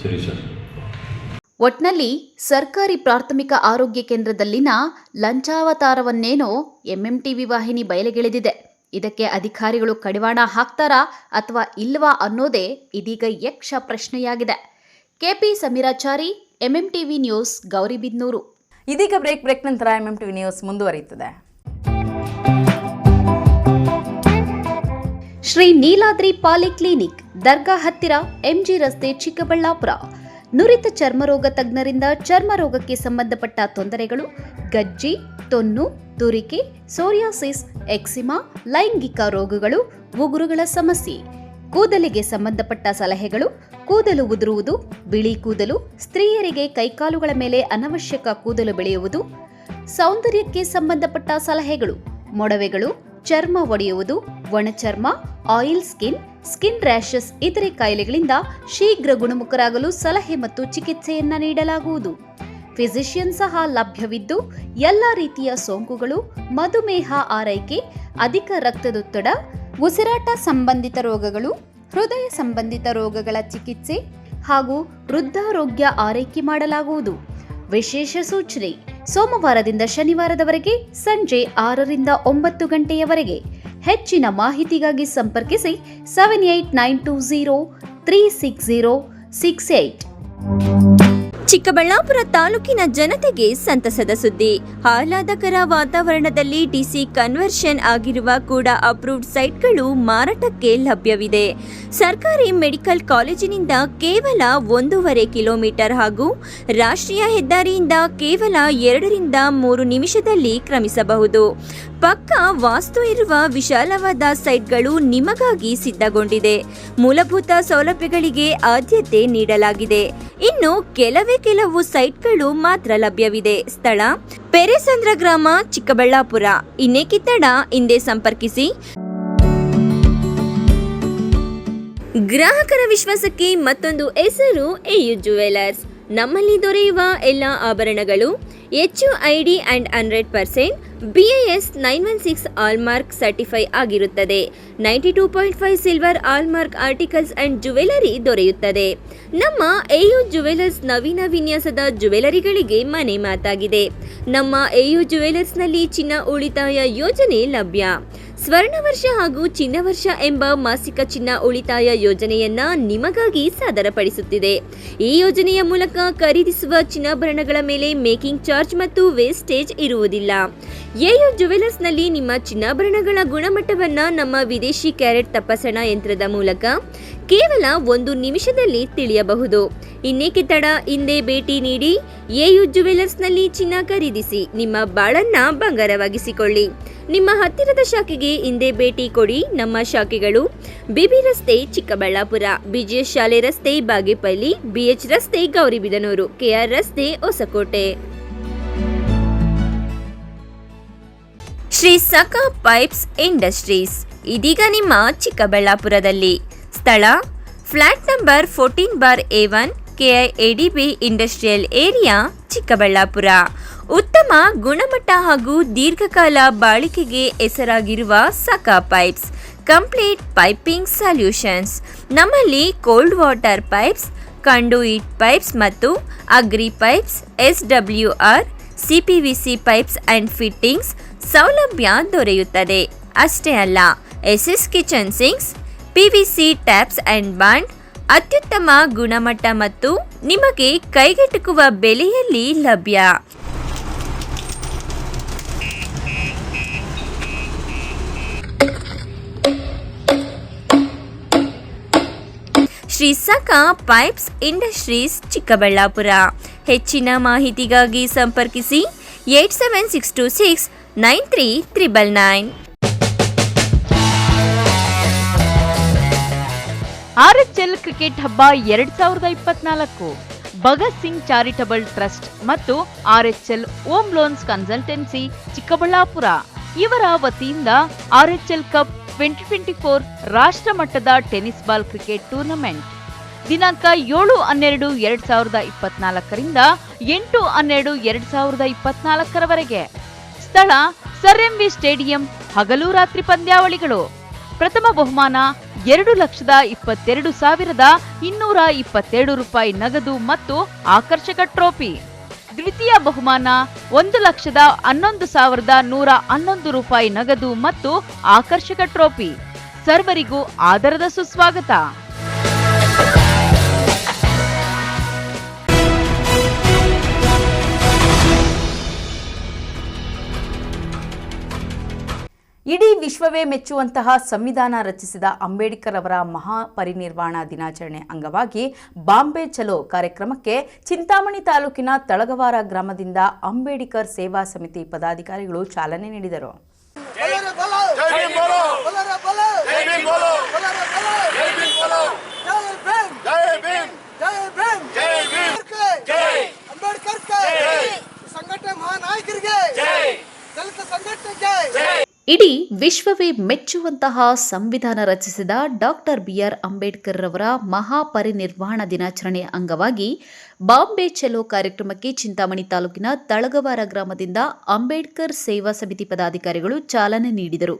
ಸರಿ ಸರ್. ಒಟ್ನಲ್ಲಿ ಸರ್ಕಾರಿ ಪ್ರಾಥಮಿಕ ಆರೋಗ್ಯ ಕೇಂದ್ರದಲ್ಲಿನ ಲಂಚಾವತಾರವನ್ನೇನೋ ಎಂಎಂಟಿವಿ ವಾಹಿನಿ ಬಯಲಿಗೆಳೆದಿದೆ. ಇದಕ್ಕೆ ಅಧಿಕಾರಿಗಳು ಕಡಿವಾಣ ಹಾಕ್ತಾರಾ ಅಥವಾ ಇಲ್ವಾ ಅನ್ನೋದೇ ಇದೀಗ ಯಕ್ಷ ಪ್ರಶ್ನೆಯಾಗಿದೆ. KP Sameerachari, MMTV news, Gauribidanur. ಇದೀಗ ಬ್ರೇಕ್ ನಂತರ ಎಂಎಂಟಿವಿ ನ್ಯೂಸ್ ಮುಂದುವರಿಯುತ್ತದೆ. ಶ್ರೀ ನೀಲಾದ್ರಿ ಪಾಲಿಕ್ಲಿನಿಕ್, ದರ್ಗಾ ಹತ್ತಿರ, ಎಂಜಿ ರಸ್ತೆ, ಚಿಕ್ಕಬಳ್ಳಾಪುರ. ನುರಿತ ಚರ್ಮರೋಗ ತಜ್ಞರಿಂದ ಚರ್ಮರೋಗಕ್ಕೆ ಸಂಬಂಧಪಟ್ಟ ತೊಂದರೆಗಳು, ಗಜ್ಜಿ, ತೊನ್ನು, ತುರಿಕೆ, ಸೋರಿಯಾಸಿಸ್, ಎಕ್ಸಿಮಾ, ಲೈಂಗಿಕ ರೋಗಗಳು, ಉಗುರುಗಳ ಸಮಸ್ಯೆ, ಕೂದಲಿಗೆ ಸಂಬಂಧಪಟ್ಟ ಸಲಹೆಗಳು, ಕೂದಲು ಉದುರುವುದು, ಬಿಳಿ ಕೂದಲು, ಸ್ತ್ರೀಯರಿಗೆ ಕೈಕಾಲುಗಳ ಮೇಲೆ ಅನವಶ್ಯಕ ಕೂದಲು ಬೆಳೆಯುವುದು, ಸೌಂದರ್ಯಕ್ಕೆ ಸಂಬಂಧಪಟ್ಟ ಸಲಹೆಗಳು, ಮೊಡವೆಗಳು, ಚರ್ಮ ಒಡೆಯುವುದು, ಒಣಚರ್ಮ, ಆಯಿಲ್ ಸ್ಕಿನ್ ರ್ಯಾಷಸ್ ಇತರೆ ಕಾಯಿಲೆಗಳಿಂದ ಶೀಘ್ರ ಗುಣಮುಖರಾಗಲು ಸಲಹೆ ಮತ್ತು ಚಿಕಿತ್ಸೆಯನ್ನ ನೀಡಲಾಗುವುದು. ಫಿಸಿಷಿಯನ್ ಸಹ ಲಭ್ಯವಿದ್ದು ಎಲ್ಲ ರೀತಿಯ ಸೋಂಕುಗಳು, ಮಧುಮೇಹ ಆರೈಕೆ, ಅಧಿಕ ರಕ್ತದೊತ್ತಡ, ಉಸಿರಾಟ ಸಂಬಂಧಿತ ರೋಗಗಳು, ಹೃದಯ ಸಂಬಂಧಿತ ರೋಗಗಳ ಚಿಕಿತ್ಸೆ ಹಾಗೂ ವೃದ್ಧಾರೋಗ್ಯ ಆರೈಕೆ ಮಾಡಲಾಗುವುದು. ವಿಶೇಷ ಸೂಚನೆ: ಸೋಮವಾರದಿಂದ ಶನಿವಾರದವರೆಗೆ ಸಂಜೆ 6 ರಿಂದ 9 ಗಂಟೆಯವರೆಗೆ. ಹೆಚ್ಚಿನ ಮಾಹಿತಿಗಾಗಿ ಸಂಪರ್ಕಿಸಿ 7892036068. ಚಿಕ್ಕಬಳ್ಳಾಪುರ ತಾಲೂಕಿನ ಜನತೆಗೆ ಸಂತಸದ ಸುದ್ದಿ. ಆಹ್ಲಾದಕರ ವಾತಾವರಣದಲ್ಲಿ ಡಿಸಿ ಕನ್ವರ್ಷನ್ ಆಗಿರುವ ಕೂಡ ಅಪ್ರೂವ್ಡ್ ಸೈಟ್ಗಳು ಮಾರಾಟಕ್ಕೆ ಲಭ್ಯವಿದೆ. ಸರ್ಕಾರಿ ಮೆಡಿಕಲ್ ಕಾಲೇಜಿನಿಂದ ಕೇವಲ 1.5 ಕಿಲೋಮೀಟರ್ ಹಾಗೂ ರಾಷ್ಟ್ರೀಯ ಹೆದ್ದಾರಿಯಿಂದ ಕೇವಲ 2 ರಿಂದ 3 ನಿಮಿಷದಲ್ಲಿ ಕ್ರಮಿಸಬಹುದು. ಪಕ್ಕಾ ವಾಸ್ತು ಇರುವ ವಿಶಾಲವಾದ ಸೈಟ್ಗಳು ನಿಮಗಾಗಿ ಸಿದ್ಧಗೊಂಡಿದೆ. ಮೂಲಭೂತ ಸೌಲಭ್ಯಗಳಿಗೆ ಆದ್ಯತೆ ನೀಡಲಾಗಿದೆ. ಇನ್ನು ಕೆಲವು ಸೈಟ್ಗಳು ಮಾತ್ರ ಲಭ್ಯವಿದೆ. ಸ್ಥಳ: ಪೆರೇಸಂದ್ರ ಗ್ರಾಮ, ಚಿಕ್ಕಬಳ್ಳಾಪುರ. ಇನ್ನೇಕಿತ್ತಡ ಹಿಂದೆ ಸಂಪರ್ಕಿಸಿ. ಗ್ರಾಹಕರ ವಿಶ್ವಾಸಕ್ಕೆ ಮತ್ತೊಂದು ಹೆಸರು ಎಯು ಜುವೆಲರ್ಸ್. ನಮ್ಮಲ್ಲಿ ದೊರೆಯುವ ಎಲ್ಲ ಆಭರಣಗಳು HUID and 100% BIS 916 hallmark certify ಆಗಿರುತ್ತದೆ. 92.5 silver hallmark articles and jewellery ದೊರೆಯುತ್ತದೆ. ನಮ್ಮ AU ಜುವೆಲರ್ಸ್ ನವೀನ ವಿನ್ಯಾಸದ ಜುವೆಲರಿಗಳಿಗೆ ಮನೆ ಮಾತಾಗಿದೆ. ನಮ್ಮ AU ಜುವೆಲರ್ಸ್ನಲ್ಲಿ ಚಿನ್ನ ಉಳಿತಾಯ ಯೋಜನೆ ಲಭ್ಯ. ಸ್ವರ್ಣ ವರ್ಷ ಹಾಗೂ ಚಿನ್ನ ವರ್ಷ ಎಂಬ ಮಾಸಿಕ ಚಿನ್ನ ಉಳಿತಾಯ ಯೋಜನೆಯನ್ನ ನಿಮಗಾಗಿ ಸಾದರಪಡಿಸುತ್ತಿದೆ. ಈ ಯೋಜನೆಯ ಮೂಲಕ ಖರೀದಿಸುವ ಚಿನ್ನಾಭರಣಗಳ ಮೇಲೆ ಮೇಕಿಂಗ್ ಚಾರ್ಜ್ ಮತ್ತು ವೇಸ್ಟೇಜ್ ಇರುವುದಿಲ್ಲ. AU ಜುವೆಲರ್ಸ್ನಲ್ಲಿ ನಿಮ್ಮ ಚಿನ್ನಾಭರಣಗಳ ಗುಣಮಟ್ಟವನ್ನ ನಮ್ಮ ವಿದೇಶಿ ಕ್ಯಾರೆಟ್ ತಪಾಸಣಾ ಯಂತ್ರದ ಮೂಲಕ ಕೇವಲ 1 ನಿಮಿಷದಲ್ಲಿ ತಿಳಿಯಬಹುದು. ಇನ್ನೇಕೆ ತಡ, ಹಿಂದೆ ಭೇಟಿ ನೀಡಿ. AU ಜುವೆಲರ್ಸ್ನಲ್ಲಿ ಚಿನ್ನ ಖರೀದಿಸಿ, ನಿಮ್ಮ ಬಾಳನ್ನ ಬಂಗಾರವಾಗಿಸಿಕೊಳ್ಳಿ. ನಿಮ್ಮ ಹತ್ತಿರದ ಶಾಖೆಗೆ ಹಿಂದೆ ಭೇಟಿ ಕೊಡಿ. ನಮ್ಮ ಶಾಖೆಗಳು BB ರಸ್ತೆ ಚಿಕ್ಕಬಳ್ಳಾಪುರ, BGS ಶಾಲೆ ರಸ್ತೆ ಬಾಗೇಪಲ್ಲಿ, BH ರಸ್ತೆ ಗೌರಿಬಿದನೂರು, KR ರಸ್ತೆ ಹೊಸಕೋಟೆ. ಶ್ರೀ ಸಖಾ ಪೈಪ್ಸ್ ಇಂಡಸ್ಟ್ರೀಸ್ ಇದೀಗ ನಿಮ್ಮ ಚಿಕ್ಕಬಳ್ಳಾಪುರದಲ್ಲಿ. ಸ್ಥಳ flat number 14/A1 KIADB industrial area Chikkaballapur. ಉತ್ತಮ ಗುಣಮಟ್ಟ ಹಾಗೂ ದೀರ್ಘಕಾಲ ಬಾಳಿಕೆಗೆ ಹೆಸರಾಗಿರುವ Sakha pipes complete piping solutions. ನಮ್ಮಲ್ಲಿ cold water pipes, conduit pipes ಮತ್ತು agri pipes, SWR, CPVC pipes and fittings ಸೌಲಭ್ಯ ದೊರೆಯುತ್ತದೆ. ಅಷ್ಟೇ ಅಲ್ಲ, SS kitchen sinks, PVC taps and bond ಅತ್ಯುತ್ತಮ ಗುಣಮಟ್ಟ ಮತ್ತು ನಿಮಗೆ ಕೈಗೆಟುಕುವ ಬೆಲೆಯಲ್ಲಿ ಲಭ್ಯ. Shri Sakha pipes industries Chikkaballapur. ಹೆಚ್ಚಿನ ಮಾಹಿತಿಗಾಗಿ ಸಂಪರ್ಕಿಸಿ 87626 9399. RHL ಕ್ರಿಕೆಟ್ ಹಬ್ಬ 2024 ಭಗತ್ ಸಿಂಗ್ ಚಾರಿಟಬಲ್ ಟ್ರಸ್ಟ್ ಮತ್ತು RHL home loans consultancy Chikkaballapur ಇವರ ವತಿಯಿಂದ RHL ಕಪ್ 2024 ರಾಷ್ಟ್ರ ಮಟ್ಟದ ಟೆನ್ನಿಸ್ ಬಾಲ್ ಕ್ರಿಕೆಟ್ ಟೂರ್ನಮೆಂಟ್ ದಿನಾಂಕ 7/12/2024 ರಿಂದ 8/12/2024 ಸ್ಥಳ ಸರ್ MV ಸ್ಟೇಡಿಯಂ. ಹಗಲು ರಾತ್ರಿ ಪಂದ್ಯಾವಳಿಗಳು. ಪ್ರಥಮ ಬಹುಮಾನ 2,22,227 ರೂಪಾಯಿ ನಗದು ಮತ್ತು ಆಕರ್ಷಕ ಟ್ರೋಫಿ. ದ್ವಿತೀಯ ಬಹುಮಾನ 1,11,111 ರೂಪಾಯಿ ನಗದು ಮತ್ತು ಆಕರ್ಷಕ ಟ್ರೋಫಿ. ಸರ್ವರಿಗೂ ಆದರದ ಸುಸ್ವಾಗತ. ಇಡೀ ವಿಶ್ವವೇ ಮೆಚ್ಚುವಂತಹ ಸಂವಿಧಾನ ರಚಿಸಿದ ಅಂಬೇಡ್ಕರ್ ಅವರ ಮಹಾಪರಿನಿರ್ವಾಣ ದಿನಾಚರಣೆ ಅಂಗವಾಗಿ ಬಾಂಬೆ ಚಲೋ ಕಾರ್ಯಕ್ರಮಕ್ಕೆ ಚಿಂತಾಮಣಿ ತಾಲೂಕಿನ ತಳಗವಾರ ಗ್ರಾಮದಿಂದ ಅಂಬೇಡ್ಕರ್ ಸೇವಾ ಸಮಿತಿ ಪದಾಧಿಕಾರಿಗಳು ಚಾಲನೆ ನೀಡಿದರು. ಇಡೀ ವಿಶ್ವವೇ ಮೆಚ್ಚುವಂತಹ ಸಂವಿಧಾನ ರಚಿಸಿದ ಡಾಕ್ಟರ್ BR ಅಂಬೇಡ್ಕರ್ ರವರ ಮಹಾಪರಿನಿರ್ವಾಣ ದಿನಾಚರಣೆ ಅಂಗವಾಗಿ ಬಾಂಬೆ ಚಲೋ ಕಾರ್ಯಕ್ರಮಕ್ಕೆ ಚಿಂತಾಮಣಿ ತಾಲೂಕಿನ ತಳಗವಾರ ಗ್ರಾಮದಿಂದ ಅಂಬೇಡ್ಕರ್ ಸೇವಾ ಸಮಿತಿ ಪದಾಧಿಕಾರಿಗಳು ಚಾಲನೆ ನೀಡಿದರು.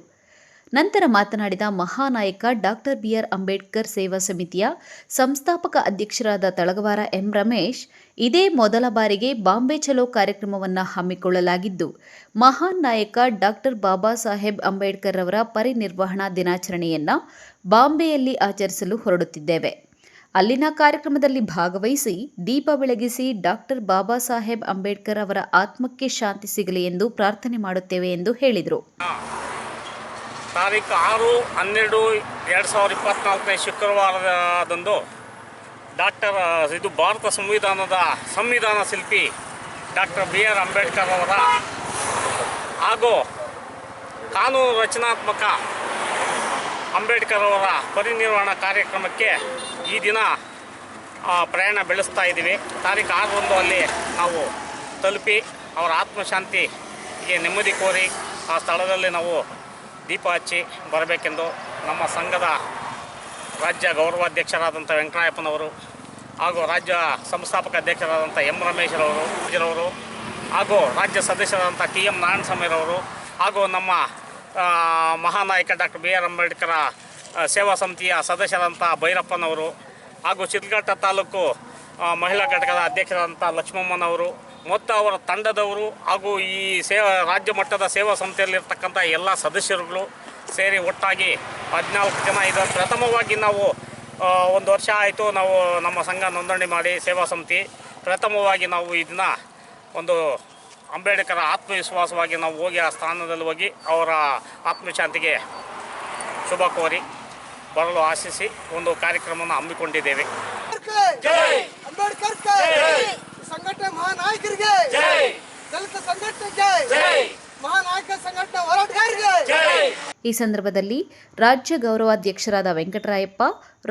ನಂತರ ಮಾತನಾಡಿದ ಮಹಾನಾಯಕ ಡಾಕ್ಟರ್ BR ಅಂಬೇಡ್ಕರ್ ಸೇವಾ ಸಮಿತಿಯ ಸಂಸ್ಥಾಪಕ ಅಧ್ಯಕ್ಷರಾದ ತಳಗವಾರ M. ರಮೇಶ್, ಇದೇ ಮೊದಲ ಬಾರಿಗೆ ಬಾಂಬೆ ಚಲೋ ಕಾರ್ಯಕ್ರಮವನ್ನು ಹಮ್ಮಿಕೊಳ್ಳಲಾಗಿದ್ದು, ಮಹಾನ್ ನಾಯಕ ಡಾಕ್ಟರ್ ಬಾಬಾ ಸಾಹೇಬ್ ಅಂಬೇಡ್ಕರ್ ಅವರ ಪರಿನಿರ್ವಹಣಾ ದಿನಾಚರಣೆಯನ್ನು ಬಾಂಬೆಯಲ್ಲಿ ಆಚರಿಸಲು ಹೊರಡುತ್ತಿದ್ದೇವೆ. ಅಲ್ಲಿನ ಕಾರ್ಯಕ್ರಮದಲ್ಲಿ ಭಾಗವಹಿಸಿ ದೀಪ ಬೆಳಗಿಸಿ ಡಾಕ್ಟರ್ ಬಾಬಾ ಸಾಹೇಬ್ ಅಂಬೇಡ್ಕರ್ ಅವರ ಆತ್ಮಕ್ಕೆ ಶಾಂತಿ ಸಿಗಲಿ ಎಂದು ಪ್ರಾರ್ಥನೆ ಮಾಡುತ್ತೇವೆ ಎಂದು ಹೇಳಿದರು. ತಾರೀಕು 6/12/2024 ಶುಕ್ರವಾರದಂದು ಭಾರತ ಸಂವಿಧಾನ ಶಿಲ್ಪಿ ಡಾಕ್ಟರ್ BR ಅಂಬೇಡ್ಕರ್ ಅವರ ಹಾಗೂ ಕಾನೂನು ರಚನಾತ್ಮಕ ಅಂಬೇಡ್ಕರ್ ಅವರ ಪರಿನಿರ್ವಾಣ ಕಾರ್ಯಕ್ರಮಕ್ಕೆ ಈ ದಿನ ಪ್ರಯಾಣ ಬೆಳೆಸ್ತಾ ಇದ್ದೀವಿ. ತಾರೀಕು 6 ಅಲ್ಲಿ ನಾವು ತಲುಪಿ ಅವರ ಆತ್ಮಶಾಂತಿಗೆ ನೆಮ್ಮದಿ ಕೋರಿ ಆ ಸ್ಥಳದಲ್ಲಿ ನಾವು ದೀಪ ಹಚ್ಚಿ ಬರಬೇಕೆಂದು ನಮ್ಮ ಸಂಘದ ರಾಜ್ಯ ಗೌರವಾಧ್ಯಕ್ಷರಾದಂಥ ವೆಂಕಟರಾಯಪ್ಪನವರು ಹಾಗೂ ರಾಜ್ಯ ಸಂಸ್ಥಾಪಕ ಅಧ್ಯಕ್ಷರಾದಂಥ M. ರಮೇಶ್ರವರು ಹಾಗೂ ರಾಜ್ಯ ಸದಸ್ಯರಾದಂಥ TM ನಾರಾಯಣಸ್ವಾಮಿರವರು ಹಾಗೂ ನಮ್ಮ ಮಹಾನಾಯಕ ಡಾಕ್ಟರ್ ಬಿ ಆರ್ ಅಂಬೇಡ್ಕರ ಸೇವಾ ಸಮಿತಿಯ ಸದಸ್ಯರಾದಂಥ ಭೈರಪ್ಪನವರು ಹಾಗೂ ಶಿಡ್ಲಘಟ್ಟ ತಾಲೂಕು ಮಹಿಳಾ ಘಟಕದ ಅಧ್ಯಕ್ಷರಾದಂಥ ಲಕ್ಷ್ಮಮ್ಮನವರು ಮತ್ತು ಅವರ ತಂಡದವರು ಹಾಗೂ ಈ ರಾಜ್ಯ ಮಟ್ಟದ ಸೇವಾ ಸಮಿತಿಯಲ್ಲಿರ್ತಕ್ಕಂಥ ಎಲ್ಲ ಸದಸ್ಯರುಗಳು ಸೇರಿ ಒಟ್ಟಾಗಿ 14 ಜನ ಇದು ಪ್ರಥಮವಾಗಿ ನಾವು 1 ವರ್ಷ ಆಯಿತು ನಾವು ನಮ್ಮ ಸಂಘ ನೋಂದಣಿ ಮಾಡಿ ಸೇವಾ ಸಮಿತಿ ಪ್ರಥಮವಾಗಿ ನಾವು ಇದನ್ನ ಒಂದು ಅಂಬೇಡ್ಕರ ಆತ್ಮವಿಶ್ವಾಸವಾಗಿ ನಾವು ಹೋಗಿ ಆ ಸ್ಥಾನದಲ್ಲಿ ಹೋಗಿ ಅವರ ಆತ್ಮಶಾಂತಿಗೆ ಶುಭ ಕೋರಿ ಬರಲು ಆಶಿಸಿ ಒಂದು ಕಾರ್ಯಕ್ರಮವನ್ನು ಹಮ್ಮಿಕೊಂಡಿದ್ದೇವೆ. ಸಂಘಟನೆ ಮಹಾನಾಯಕರಿಗೆ ದಲಿತ ಸಂಘಟನೆಗೆ ಮಹಾನಾಯಕ ಸಂಘಟನೆ ಹೋರಾಟಗಾರರಿಗೆ. ಈ ಸಂದರ್ಭದಲ್ಲಿ ರಾಜ್ಯ ಗೌರವಾಧ್ಯಕ್ಷರಾದ ವೆಂಕಟರಾಯಪ್ಪ,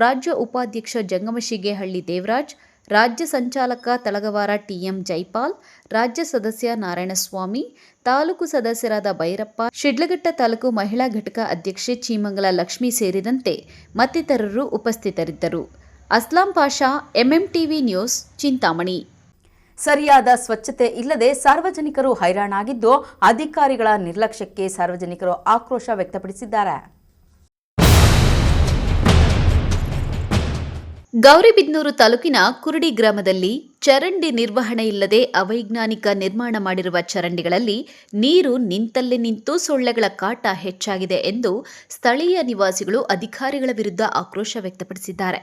ರಾಜ್ಯ ಉಪಾಧ್ಯಕ್ಷ ಜಂಗಮಶಿಗೇಹಳ್ಳಿ ದೇವರಾಜ್, ರಾಜ್ಯ ಸಂಚಾಲಕ ತಳಗವಾರ ಟಿಎಂ ಜೈಪಾಲ್, ರಾಜ್ಯ ಸದಸ್ಯ ನಾರಾಯಣಸ್ವಾಮಿ, ತಾಲೂಕು ಸದಸ್ಯರಾದ ಭೈರಪ್ಪ, ಶಿಡ್ಲಘಟ್ಟ ತಾಲೂಕು ಮಹಿಳಾ ಘಟಕ ಅಧ್ಯಕ್ಷೆ ಚೀಮಂಗಲ ಲಕ್ಷ್ಮಿ ಸೇರಿದಂತೆ ಮತ್ತಿತರರು ಉಪಸ್ಥಿತರಿದ್ದರು. Aslam Pasha, MMTV news, Chintamani. ಸರಿಯಾದ ಸ್ವಚ್ಛತೆ ಇಲ್ಲದೆ ಸಾರ್ವಜನಿಕರು ಹೈರಾಣಾಗಿದ್ದು ಅಧಿಕಾರಿಗಳ ನಿರ್ಲಕ್ಷ್ಯಕ್ಕೆ ಸಾರ್ವಜನಿಕರು ಆಕ್ರೋಶ ವ್ಯಕ್ತಪಡಿಸಿದ್ದಾರೆ. ಗೌರಿಬಿದನೂರು ತಾಲೂಕಿನ ಕುರುಡಿ ಗ್ರಾಮದಲ್ಲಿ ಚರಂಡಿ ನಿರ್ವಹಣೆ ಇಲ್ಲದೆ ಅವೈಜ್ಞಾನಿಕ ನಿರ್ಮಾಣ ಮಾಡಿರುವ ಚರಂಡಿಗಳಲ್ಲಿ ನೀರು ನಿಂತಲ್ಲೇ ನಿಂತು ಸೊಳ್ಳೆಗಳ ಕಾಟ ಹೆಚ್ಚಾಗಿದೆ ಎಂದು ಸ್ಥಳೀಯ ನಿವಾಸಿಗಳು ಅಧಿಕಾರಿಗಳ ವಿರುದ್ಧ ಆಕ್ರೋಶ ವ್ಯಕ್ತಪಡಿಸಿದ್ದಾರೆ.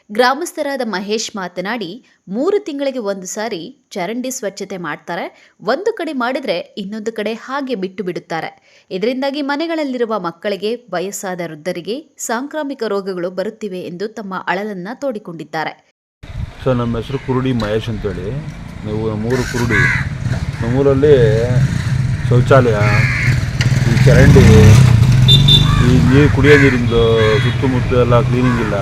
ಗ್ರಾಮಸ್ಥರಾದ ಮಹೇಶ್ ಮಾತನಾಡಿ, 3 ತಿಂಗಳಿಗೆ ಒಂದು ಸಾರಿ ಚರಂಡಿ ಸ್ವಚ್ಛತೆ ಮಾಡ್ತಾರೆ, ಒಂದು ಕಡೆ ಮಾಡಿದ್ರೆ ಇನ್ನೊಂದು ಕಡೆ ಹಾಗೆ ಬಿಟ್ಟು ಬಿಡುತ್ತಾರೆ. ಇದರಿಂದಾಗಿ ಮನೆಗಳಲ್ಲಿರುವ ಮಕ್ಕಳಿಗೆ, ವಯಸ್ಸಾದ ವೃದ್ಧರಿಗೆ ಸಾಂಕ್ರಾಮಿಕ ರೋಗಗಳು ಬರುತ್ತಿವೆ ಎಂದು ತಮ್ಮ ಅಳಲನ್ನ ತೋಡಿಕೊಂಡಿದ್ದಾರೆ. ಸರ್, ನಮ್ಮ ಹೆಸರು ಕುರುಡಿ ಮಹೇಶ್ ಅಂತೇಳಿ. ನಾವು ನಮ್ಮೂರು ಕುರುಡಿ. ನಮ್ಮೂರಲ್ಲಿ ಶೌಚಾಲಯ, ಈ ಚರಂಡಿ, ಈ ನೀರು ಕುಡಿಯೋ ನೀರಿಂದು ಸುತ್ತಮುತ್ತ ಎಲ್ಲ ಕ್ಲೀನಿಂಗ್ ಇಲ್ಲ.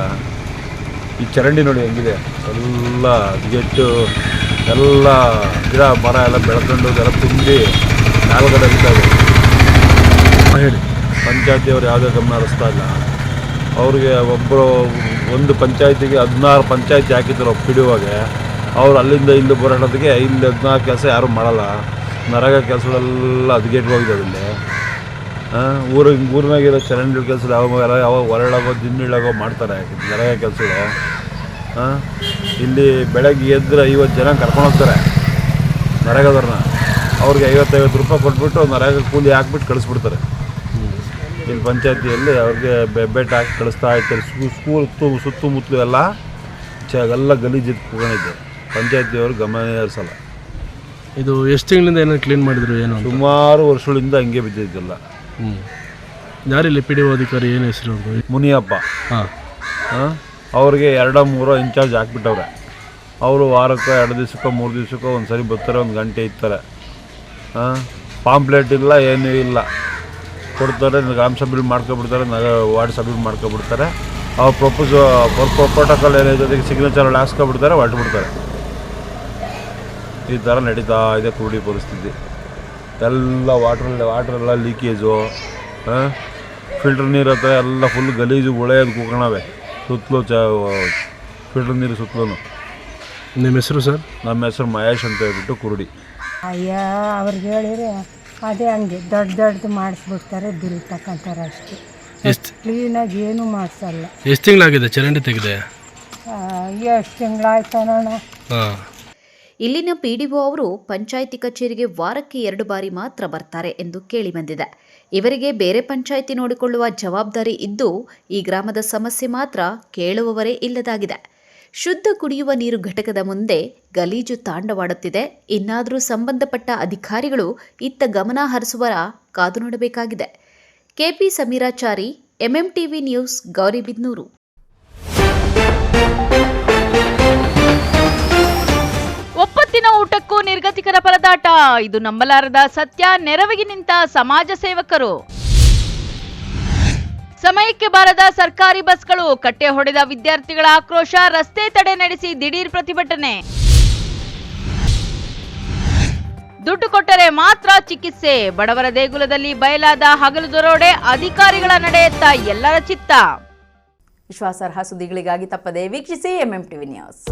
ಈ ಚರಂಡಿ ನೋಡಿ ಹೆಂಗಿದೆ, ಎಲ್ಲ ಗೆಟ್ಟು ಎಲ್ಲ ಗಿಡ ಮರ ಎಲ್ಲ ಬೆಳ್ಕೊಂಡು ಎಲ್ಲ ತುಂಬಿ ನಾಲ್ಗಡೆ ಇರ್ತದೆ. ಹೇಳಿ, ಪಂಚಾಯತಿಯವರು ಯಾವುದೇ ಗಮನ ಹರಿಸ್ತಾ ಇಲ್ಲ. ಅವ್ರಿಗೆ ಒಂದು ಪಂಚಾಯತಿಗೆ 16 ಪಂಚಾಯತಿ ಹಾಕಿದ್ರು ಪಿಡಿಯುವಾಗೆ. ಅವ್ರು ಅಲ್ಲಿಂದ ಇಲ್ಲಿ ಬರೋದಕ್ಕೆ ಇಲ್ಲಿ 14 ಕೆಲಸ ಯಾರೂ ಮಾಡಲ್ಲ. ನರೇಗಾ ಕೆಲಸಗಳೆಲ್ಲ ಹದಗೆಟ್ಟು ಹೋಗಿದೆ. ಅಲ್ಲಿ ಊರಿನಾಗಿರೋ ಚರಂಡಿ ಕೆಲಸ ಯಾವ ಹೊರಳಾಗೋ ದಿನ್ನಿಳಾಗೋ ಮಾಡ್ತಾರೆ ನರೇಗಾ ಕೆಲಸಗಳು. ಇಲ್ಲಿ ಬೆಳಗ್ಗೆ ಎದ್ದರೆ 50 ಜನ ಕರ್ಕೊಂಡೋಗ್ತಾರೆ ನರೇಗಾದವ್ರನ್ನ. ಅವ್ರಿಗೆ 50-50 ರೂಪಾಯಿ ಕೊಟ್ಬಿಟ್ಟು ನರೇಗಾ ಕೂಲಿ ಹಾಕ್ಬಿಟ್ಟು ಕಳಿಸ್ಬಿಡ್ತಾರೆ. ಇಲ್ಲಿ ಪಂಚಾಯತಿಯಲ್ಲಿ ಅವ್ರಿಗೆ ಬೆಟ್ ಹಾಕಿ ಕಳಿಸ್ತಾ ಇರ್ತಾರೆ. ಸ್ಕೂಲ್ ಸುತ್ತಮುತ್ತಲು ಎಲ್ಲ ಗಲೀಜು ಕೂತ್ಕೊಂಡಿದ್ದೆ. ಪಂಚಾಯತಿಯವರು ಗಮನ ಹರಿಸಲ್ಲ. ಇದು ಎಷ್ಟು ತಿಂಗಳಿಂದ ಏನೋ ಕ್ಲೀನ್ ಮಾಡಿದ್ರು? ಏನು ಸುಮಾರು ವರ್ಷಗಳಿಂದ ಹಂಗೆ ಬಿದ್ದಿದ್ದಲ್ಲ. ಯಾರಿಲ್ಲ ಪಿ ಡಿ ಒ ಅಧಿಕಾರಿ, ಏನು ಹೆಸರು? ಮುನಿಯಪ್ಪ. ಅವ್ರಿಗೆ 2-3 ಇನ್ಚಾರ್ಜ್ ಹಾಕ್ಬಿಟ್ಟವ್ರೆ. ಅವರು ವಾರಕ್ಕೆ 2 ದಿವಸಕ್ಕೋ 3 ದಿವಸಕ್ಕೋ ಒಂದು ಸರಿ ಬರ್ತಾರೆ, 1 ಗಂಟೆ ಇರ್ತಾರೆ. ಪಾಂಪ್ಲೆಟ್ ಇಲ್ಲ, ಏನೂ ಇಲ್ಲ. ಕೊಡ್ತಾರೆ, ಗ್ರಾಮ ಸಭೆ ಮಾಡ್ಕೊಬಿಡ್ತಾರೆ, ವಾರ್ಡ್ ಸಭೆ ಮಾಡ್ಕೊಬಿಡ್ತಾರೆ. ಅವ್ರ ಪ್ರೋಟೋಕಾಲ್ ಏನಿದೆ ಅದಕ್ಕೆ ಸಿಗ್ನೇಚರ್ ಹಾಕ್ಸ್ಕೊಬಿಡ್ತಾರೆ, ಹೊರಟುಬಿಡ್ತಾರೆ. ಈ ಥರ ನಡೀತಾ ಇದೆ ಕುರುಡಿ ಪರಿಸ್ಥಿತಿ. ಎಲ್ಲ ವಾಟ್ರೆಲ್ಲ ಲೀಕೇಜು, ಫಿಲ್ಟ್ರ್ ನೀರು ಹತ್ರ ಎಲ್ಲ ಫುಲ್ ಗಲೀಜು ಉಳೆಯೋದು ಕೂಕಣವೆ ಸುತ್ತಲೂ ಫಿಲ್ಟ್ರ್ ನೀರು ಸುತ್ತಲೂ. ನಿಮ್ಮ ಹೆಸರು ಸರ್? ನಮ್ಮ ಹೆಸರು ಮಹೇಶ್ ಅಂತ ಹೇಳ್ಬಿಟ್ಟು ಕುರುಡಿ. ಅಯ್ಯ, ಅವ್ರಿಗೆ ಹೇಳಿದ್ರೆ ಅದೇ ಹಂಗೆ ದೊಡ್ಡದು ಮಾಡಿಸ್ಬಿಡ್ತಾರೆ, ಬಿಲ್ ತಗೊಂತಾರೆ ಅಷ್ಟೇ. ಕ್ಲೀನಾಗಿ ಏನೂ ಮಾಡಿಸಲ್ಲ. ಎಷ್ಟು ತಿಂಗಳಾಗಿದೆ ಚರಂಡಿ ತೆಗೆದೆ? ಎಷ್ಟು ತಿಂಗಳಾಯ್ತಾನಣ್ಣ. ಇಲ್ಲಿನ ಪಿಡಿಒ ಅವರು ಪಂಚಾಯಿತಿ ಕಚೇರಿಗೆ ವಾರಕ್ಕೆ 2 ಬಾರಿ ಮಾತ್ರ ಬರ್ತಾರೆ ಎಂದು ಕೇಳಿಬಂದಿದೆ. ಇವರಿಗೆ ಬೇರೆ ಪಂಚಾಯಿತಿ ನೋಡಿಕೊಳ್ಳುವ ಜವಾಬ್ದಾರಿ ಇದ್ದು ಈ ಗ್ರಾಮದ ಸಮಸ್ಯೆ ಮಾತ್ರ ಕೇಳುವವರೇ ಇಲ್ಲದಾಗಿದೆ. ಶುದ್ಧ ಕುಡಿಯುವ ನೀರು ಘಟಕದ ಮುಂದೆ ಗಲೀಜು ತಾಂಡವಾಡುತ್ತಿದೆ. ಇನ್ನಾದರೂ ಸಂಬಂಧಪಟ್ಟ ಅಧಿಕಾರಿಗಳು ಇತ್ತ ಗಮನ ಹರಿಸುವರ ಕಾದು ನೋಡಬೇಕಾಗಿದೆ. KP Sameerachari, MMTV news, Gauribidanur. ಒಪ್ಪತ್ತಿನ ಊಟಕ್ಕೂ ನಿರ್ಗತಿಕರ ಪರದಾಟ, ಇದು ನಂಬಲಾರದ ಸತ್ಯ. ನೆರವಿಗೆ ನಿಂತ ಸಮಾಜ ಸೇವಕರು. ಸಮಯಕ್ಕೆ ಬಾರದ ಸರ್ಕಾರಿ ಬಸ್ಗಳು, ಕಟ್ಟೆ ಹೊಡೆದ ವಿದ್ಯಾರ್ಥಿಗಳ ಆಕ್ರೋಶ, ರಸ್ತೆ ತಡೆ ನಡೆಸಿ ದಿಢೀರ್ ಪ್ರತಿಭಟನೆ. ದುಡ್ಡು ಕೊಟ್ಟರೆ ಮಾತ್ರ ಚಿಕಿತ್ಸೆ, ಬಡವರ ದೇಗುಲದಲ್ಲಿ ಬಯಲಾದ ಹಗಲು ದರೋಡೆ, ಅಧಿಕಾರಿಗಳ ನಡೆಯತ್ತ ಎಲ್ಲರ ಚಿತ್ತ. ವಿಶ್ವಾಸಾರ್ಹ ಸುದ್ದಿಗಳಿಗಾಗಿ ತಪ್ಪದೇ ವೀಕ್ಷಿಸಿ ಎಂಎಂಟಿವಿ ನ್ಯೂಸ್.